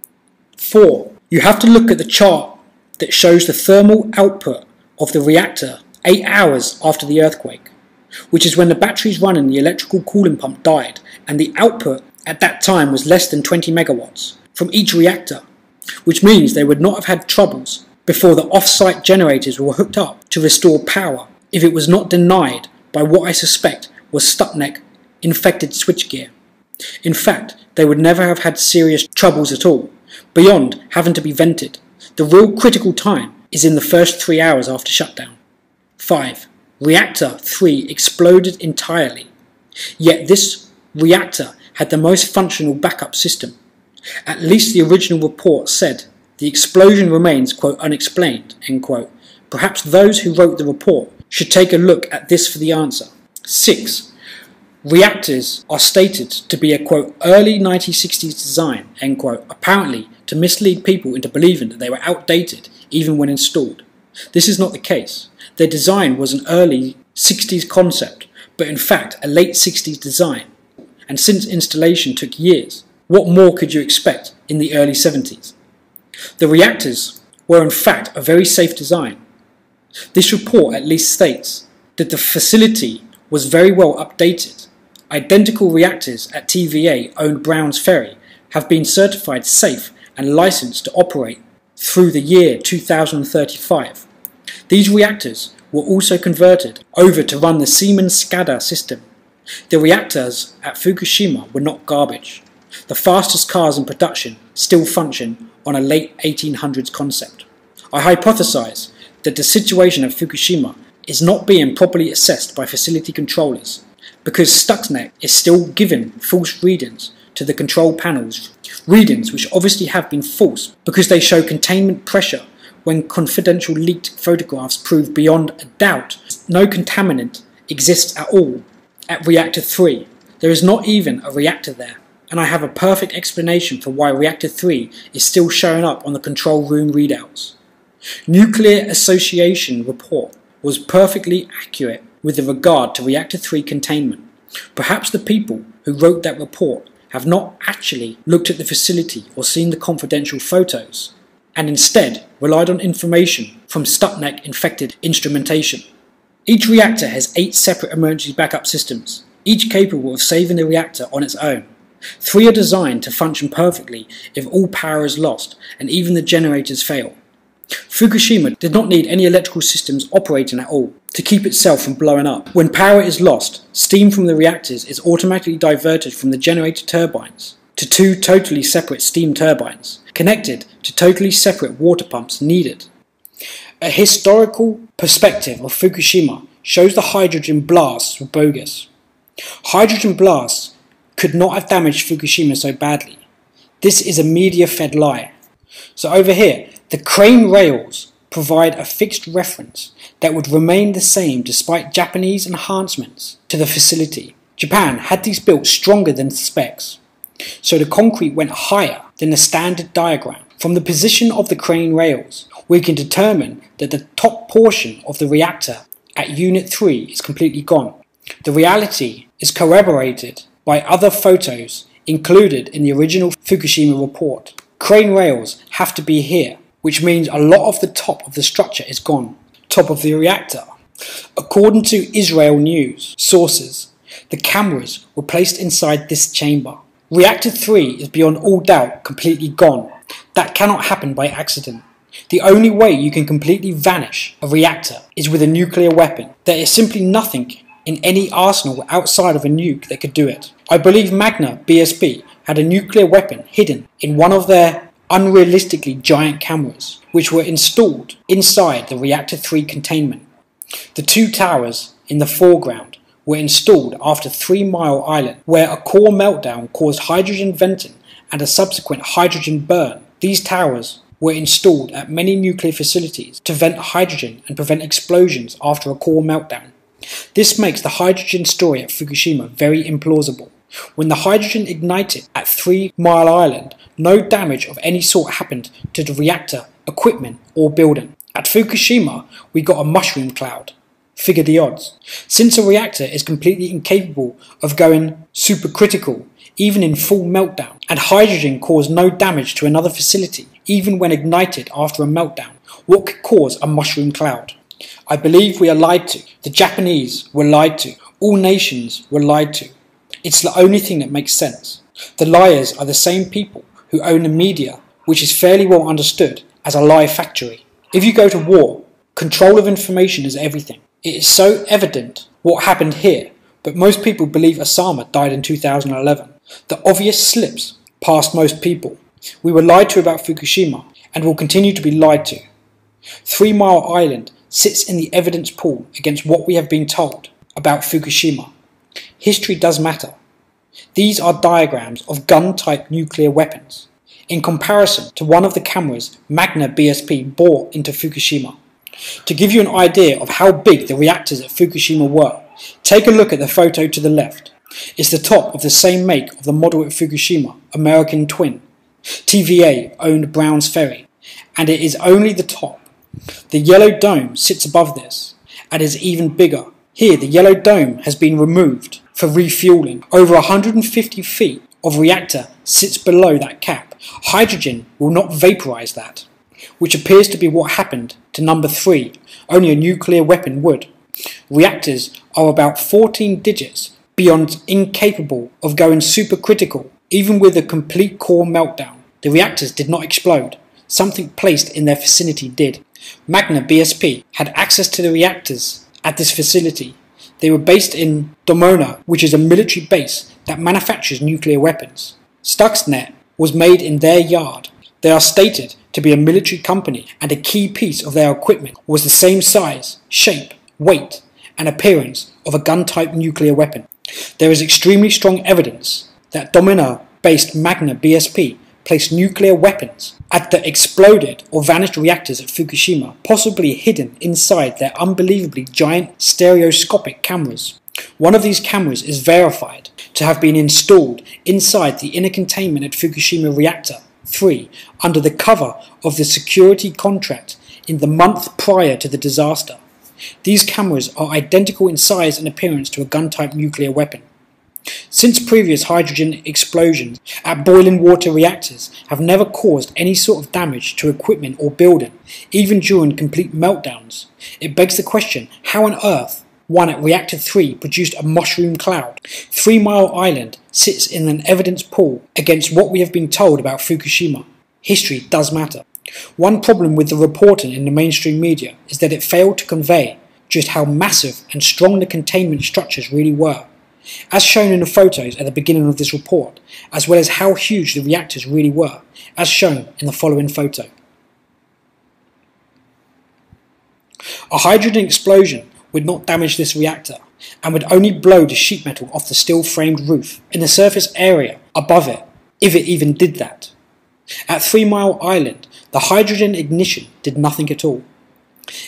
4. You have to look at the chart that shows the thermal output of the reactor 8 hours after the earthquake, which is when the batteries running the electrical cooling pump died, and the output at that time was less than 20 megawatts from each reactor, which means they would not have had troubles before the off-site generators were hooked up to restore power if it was not denied by what I suspect was Stuxnet infected switchgear. In fact, they would never have had serious troubles at all, beyond having to be vented. The real critical time is in the first 3 hours after shutdown. 5. Reactor 3 exploded entirely, yet this reactor had the most functional backup system. At least the original report said the explosion remains, quote, unexplained, end quote. Perhaps those who wrote the report should take a look at this for the answer. 6. Reactors are stated to be a, quote, early 1960s design, end quote, apparently to mislead people into believing that they were outdated even when installed. This is not the case. Their design was an early 60s concept, but in fact a late 60s design, and since installation took years, what more could you expect in the early 70s? The reactors were in fact a very safe design. This report at least states that the facility was very well updated. Identical reactors at TVA-owned Browns Ferry have been certified safe and licensed to operate through the year 2035. These reactors were also converted over to run the Siemens SCADA system. The reactors at Fukushima were not garbage. The fastest cars in production still function on a late 1800s concept. I hypothesize that the situation at Fukushima is not being properly assessed by facility controllers because Stuxnet is still giving false readings to the control panels, readings which obviously have been false because they show containment pressure when confidential leaked photographs prove beyond a doubt no contaminant exists at all. At Reactor 3, there is not even a reactor there, and I have a perfect explanation for why Reactor 3 is still showing up on the control room readouts. Nuclear Association report was perfectly accurate with regard to Reactor 3 containment. Perhaps the people who wrote that report have not actually looked at the facility or seen the confidential photos, and instead relied on information from Stuxnet infected instrumentation. Each reactor has 8 separate emergency backup systems, each capable of saving the reactor on its own. 3 are designed to function perfectly if all power is lost and even the generators fail. Fukushima did not need any electrical systems operating at all to keep itself from blowing up. When power is lost, steam from the reactors is automatically diverted from the generator turbines to two totally separate steam turbines, connected to totally separate water pumps needed. A historical perspective of Fukushima shows the hydrogen blasts were bogus. Hydrogen blasts could not have damaged Fukushima so badly. This is a media-fed lie. So over here, the crane rails provide a fixed reference that would remain the same despite Japanese enhancements to the facility. Japan had these built stronger than the specs, so the concrete went higher than the standard diagram. From the position of the crane rails, we can determine that the top portion of the reactor at Unit 3 is completely gone. The reality is corroborated by other photos included in the original Fukushima report. Crane rails have to be here, which means a lot of the top of the structure is gone. Top of the reactor. According to Israel News sources, the cameras were placed inside this chamber. Reactor 3 is beyond all doubt completely gone. That cannot happen by accident. The only way you can completely vanish a reactor is with a nuclear weapon. There is simply nothing in any arsenal outside of a nuke that could do it. I believe Magna BSP had a nuclear weapon hidden in one of their unrealistically giant cameras, which were installed inside the Reactor 3 containment. The two towers in the foreground were installed after 3 Mile Island, where a core meltdown caused hydrogen venting and a subsequent hydrogen burn. These towers were installed at many nuclear facilities to vent hydrogen and prevent explosions after a core meltdown. This makes the hydrogen story at Fukushima very implausible. When the hydrogen ignited at 3 Mile Island, no damage of any sort happened to the reactor, equipment or building. At Fukushima, we got a mushroom cloud. Figure the odds. Since a reactor is completely incapable of going supercritical, even in full meltdown, and hydrogen caused no damage to another facility, even when ignited after a meltdown, what could cause a mushroom cloud? I believe we are lied to. The Japanese were lied to. All nations were lied to. It's the only thing that makes sense. The liars are the same people who own the media, which is fairly well understood as a lie factory. If you go to war, control of information is everything. It is so evident what happened here, but most people believe Osama died in 2011. The obvious slips past most people. We were lied to about Fukushima and will continue to be lied to. 3 Mile Island sits in the evidence pool against what we have been told about Fukushima. History does matter. These are diagrams of gun-type nuclear weapons, in comparison to one of the cameras Magna BSP brought into Fukushima. To give you an idea of how big the reactors at Fukushima were, take a look at the photo to the left. It's the top of the same make of the model at Fukushima, American Twin. TVA owned Browns Ferry, and it is only the top. The yellow dome sits above this, and is even bigger. Here the yellow dome has been removed for refueling. Over 150 feet of reactor sits below that cap. Hydrogen will not vaporize that, which appears to be what happened to number 3, only a nuclear weapon would. Reactors are about 14 digits beyond incapable of going supercritical, even with a complete core meltdown. The reactors did not explode. Something placed in their vicinity did. Magna BSP had access to the reactors at this facility. They were based in Domona, which is a military base that manufactures nuclear weapons. Stuxnet was made in their yard. They are stated to be a military company, and a key piece of their equipment was the same size, shape, weight, and appearance of a gun-type nuclear weapon. There is extremely strong evidence that Domina-based Magna BSP placed nuclear weapons at the exploded or vanished reactors at Fukushima, possibly hidden inside their unbelievably giant stereoscopic cameras. One of these cameras is verified to have been installed inside the inner containment at Fukushima Reactor 3 under the cover of the security contract in the month prior to the disaster. These cameras are identical in size and appearance to a gun-type nuclear weapon. Since previous hydrogen explosions at boiling water reactors have never caused any sort of damage to equipment or building, even during complete meltdowns, it begs the question, how on earth one at Reactor 3 produced a mushroom cloud? 3 Mile Island sits in an evidence pool against what we have been told about Fukushima. History does matter. One problem with the reporting in the mainstream media is that it failed to convey just how massive and strong the containment structures really were, as shown in the photos at the beginning of this report, as well as how huge the reactors really were, as shown in the following photo. A hydrogen explosion would not damage this reactor and would only blow the sheet metal off the steel-framed roof in the surface area above it, if it even did that. At 3 Mile Island, the hydrogen ignition did nothing at all.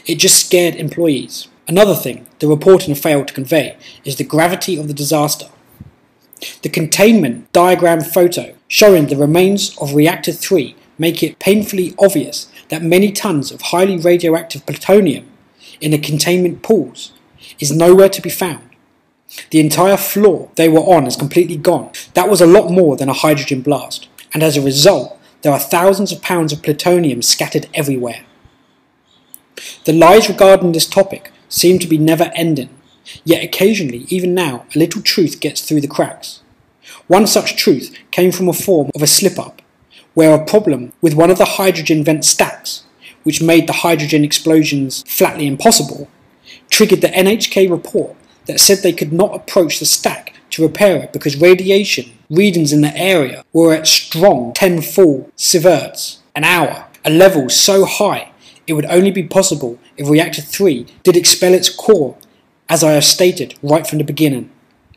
It just scared employees. Another thing the reporting failed to convey is the gravity of the disaster. The containment diagram photo showing the remains of Reactor 3 make it painfully obvious that many tons of highly radioactive plutonium in the containment pools is nowhere to be found. The entire floor they were on is completely gone. That was a lot more than a hydrogen blast, and as a result, there are thousands of pounds of plutonium scattered everywhere. The lies regarding this topic seem to be never ending, yet occasionally, even now, a little truth gets through the cracks. One such truth came from a form of a slip-up, where a problem with one of the hydrogen vent stacks, which made the hydrogen explosions flatly impossible, triggered the NHK report that said they could not approach the stack to repair it because radiation readings in the area were at strong 10 full sieverts an hour, a level so high it would only be possible if Reactor 3 did expel its core, as I have stated right from the beginning.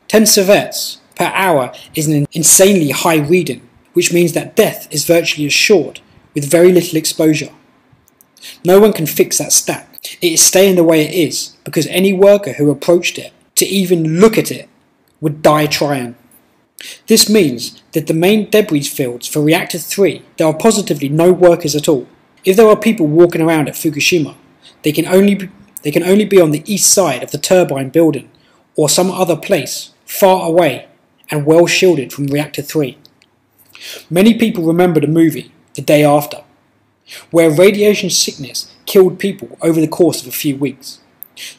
10 sieverts per hour is an insanely high reading, which means that death is virtually assured with very little exposure. No one can fix that stack. It is staying the way it is because any worker who approached it to even look at it would die trying. This means that the main debris fields for Reactor 3, there are positively no workers at all. If there are people walking around at Fukushima, they can only be on the east side of the turbine building or some other place far away and well shielded from Reactor 3. Many people remember the movie The Day After, where radiation sickness killed people over the course of a few weeks.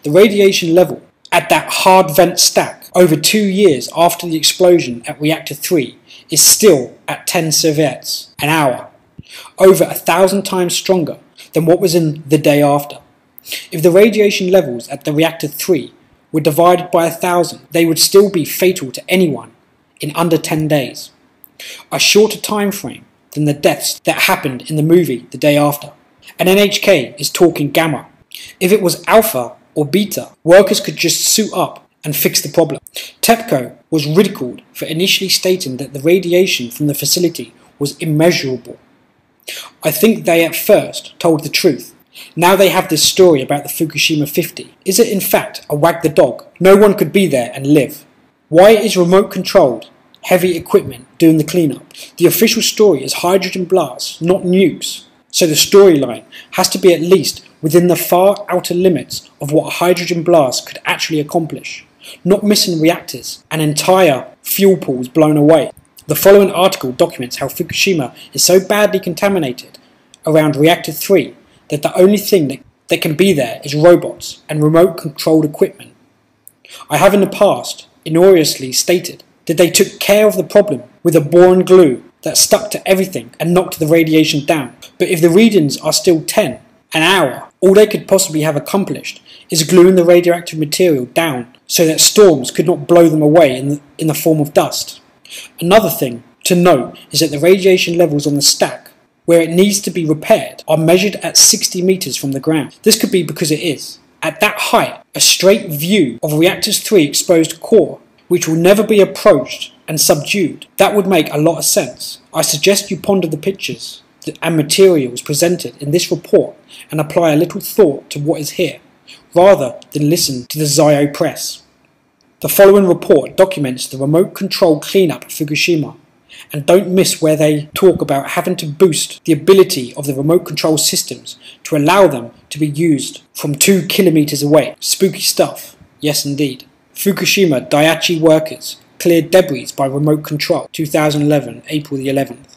The radiation level at that hard vent stack over 2 years after the explosion at Reactor 3 is still at 10 sieverts an hour, over 1,000 times stronger than what was in The Day After. If the radiation levels at the Reactor 3 were divided by 1,000, they would still be fatal to anyone in under 10 days, a shorter time frame than the deaths that happened in the movie The Day After. And NHK is talking gamma. If it was alpha or beta, workers could just suit up and fix the problem. TEPCO was ridiculed for initially stating that the radiation from the facility was immeasurable. I think they at first told the truth. Now they have this story about the Fukushima 50. Is it in fact a wag the dog? No one could be there and live. Why is remote controlled heavy equipment doing the cleanup? The official story is hydrogen blasts, not nukes. So the storyline has to be at least within the far outer limits of what a hydrogen blast could actually accomplish, not missing reactors and entire fuel pools blown away. The following article documents how Fukushima is so badly contaminated around Reactor 3 that the only thing that can be there is robots and remote controlled equipment. I have in the past erroneously stated that they took care of the problem with a boron glue that stuck to everything and knocked the radiation down. But if the readings are still 10 an hour, all they could possibly have accomplished is gluing the radioactive material down so that storms could not blow them away in the form of dust. Another thing to note is that the radiation levels on the stack, where it needs to be repaired, are measured at 60 meters from the ground. This could be because it is, at that height, a straight view of Reactor 3 exposed core, which will never be approached and subdued. That would make a lot of sense. I suggest you ponder the pictures and materials presented in this report and apply a little thought to what is here, rather than listen to the Zio press. The following report documents the remote control cleanup at Fukushima, and don't miss where they talk about having to boost the ability of the remote control systems to allow them to be used from 2 kilometers away. Spooky stuff, yes indeed. Fukushima Daiichi workers cleared debris by remote control, 2011, April the 11th.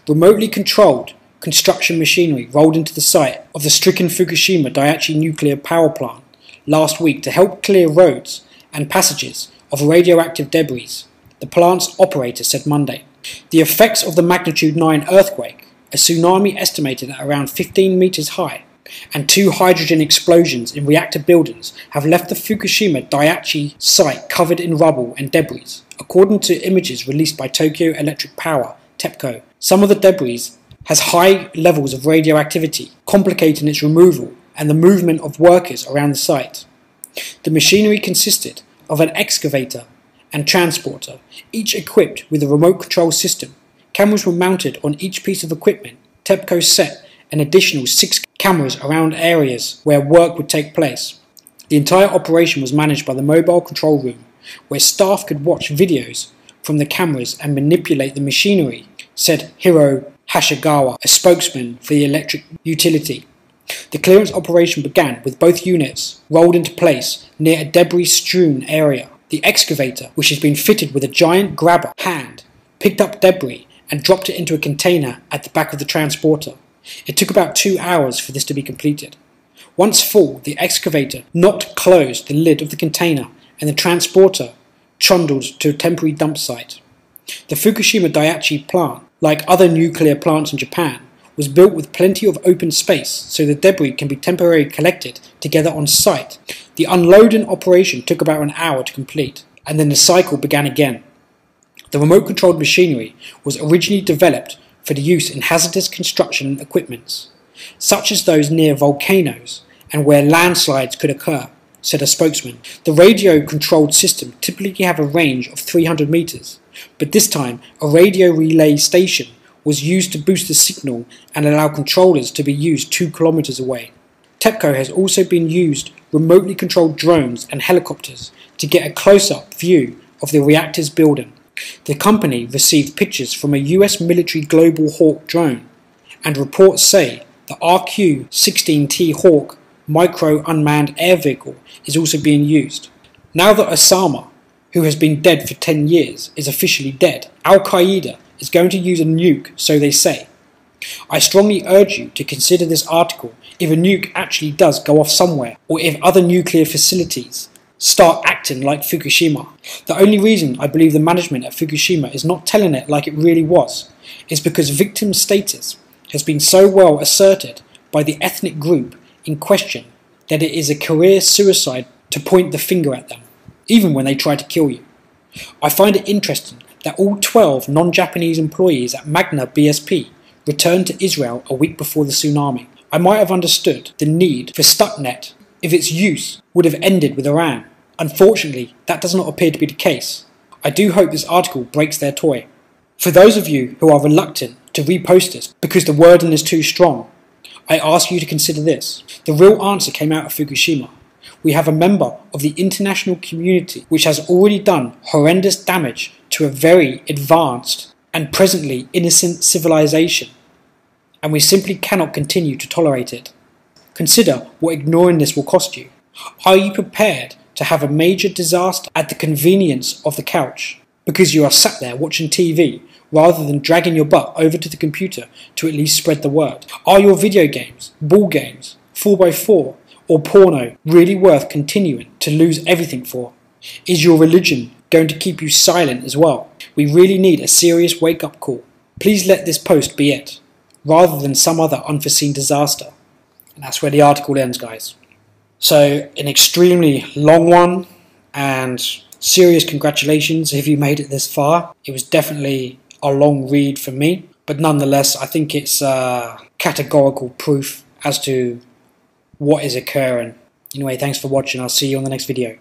Remotely controlled construction machinery rolled into the site of the stricken Fukushima Daiichi nuclear power plant last week to help clear roads and passages of radioactive debris, the plant's operator said Monday. The effects of the magnitude 9 earthquake, a tsunami estimated at around 15 meters high, and 2 hydrogen explosions in reactor buildings have left the Fukushima Daiichi site covered in rubble and debris, according to images released by Tokyo Electric Power, TEPCO. Some of the debris has high levels of radioactivity, complicating its removal and the movement of workers around the site. The machinery consisted of an excavator and transporter, each equipped with a remote control system. Cameras were mounted on each piece of equipment. TEPCO set an additional 6 cameras around areas where work would take place. The entire operation was managed by the mobile control room, where staff could watch videos from the cameras and manipulate the machinery, said Hiro Hashigawa, a spokesman for the electric utility. The clearance operation began with both units rolled into place near a debris-strewn area. The excavator, which has been fitted with a giant grabber hand, picked up debris and dropped it into a container at the back of the transporter. It took about 2 hours for this to be completed. Once full, the excavator knocked closed the lid of the container and the transporter trundled to a temporary dump site. The Fukushima Daiichi plant, like other nuclear plants in Japan, was built with plenty of open space so the debris can be temporarily collected together on site. The unloading operation took about an hour to complete, and then the cycle began again. The remote-controlled machinery was originally developed for the use in hazardous construction equipments, such as those near volcanoes and where landslides could occur, said a spokesman. The radio-controlled system typically have a range of 300 meters, but this time a radio relay station was used to boost the signal and allow controllers to be used 2 kilometers away. TEPCO has also been used remotely controlled drones and helicopters to get a close-up view of the reactor's building. The company received pictures from a US military Global Hawk drone, and reports say the RQ-16T Hawk micro unmanned air vehicle is also being used. Now that Osama, who has been dead for 10 years, is officially dead, Al-Qaeda is going to use a nuke, so they say. I strongly urge you to consider this article if a nuke actually does go off somewhere, or if other nuclear facilities start acting like Fukushima. The only reason I believe the management at Fukushima is not telling it like it really was is because victim status has been so well asserted by the ethnic group in question that it is a career suicide to point the finger at them, even when they try to kill you. I find it interesting that all 12 non-Japanese employees at Magna BSP returned to Israel a week before the tsunami. I might have understood the need for Stuxnet if its use would have ended with Iran. Unfortunately, that does not appear to be the case. I do hope this article breaks their toy. For those of you who are reluctant to repost this because the wording is too strong, I ask you to consider this. The real answer came out of Fukushima. We have a member of the international community which has already done horrendous damage to a very advanced and presently innocent civilization, and we simply cannot continue to tolerate it. Consider what ignoring this will cost you. Are you prepared to have a major disaster at the convenience of the couch because you are sat there watching TV rather than dragging your butt over to the computer to at least spread the word? Are your video games, ball games, 4x4 or porno really worth continuing to lose everything for? Is your religion going to keep you silent as well? We really need a serious wake-up call. Please let this post be it, rather than some other unforeseen disaster. And that's where the article ends, guys. So, an extremely long one, and serious congratulations if you made it this far. It was definitely a long read for me, but nonetheless, I think it's categorical proof as to what is occurring. Anyway, thanks for watching. I'll see you on the next video.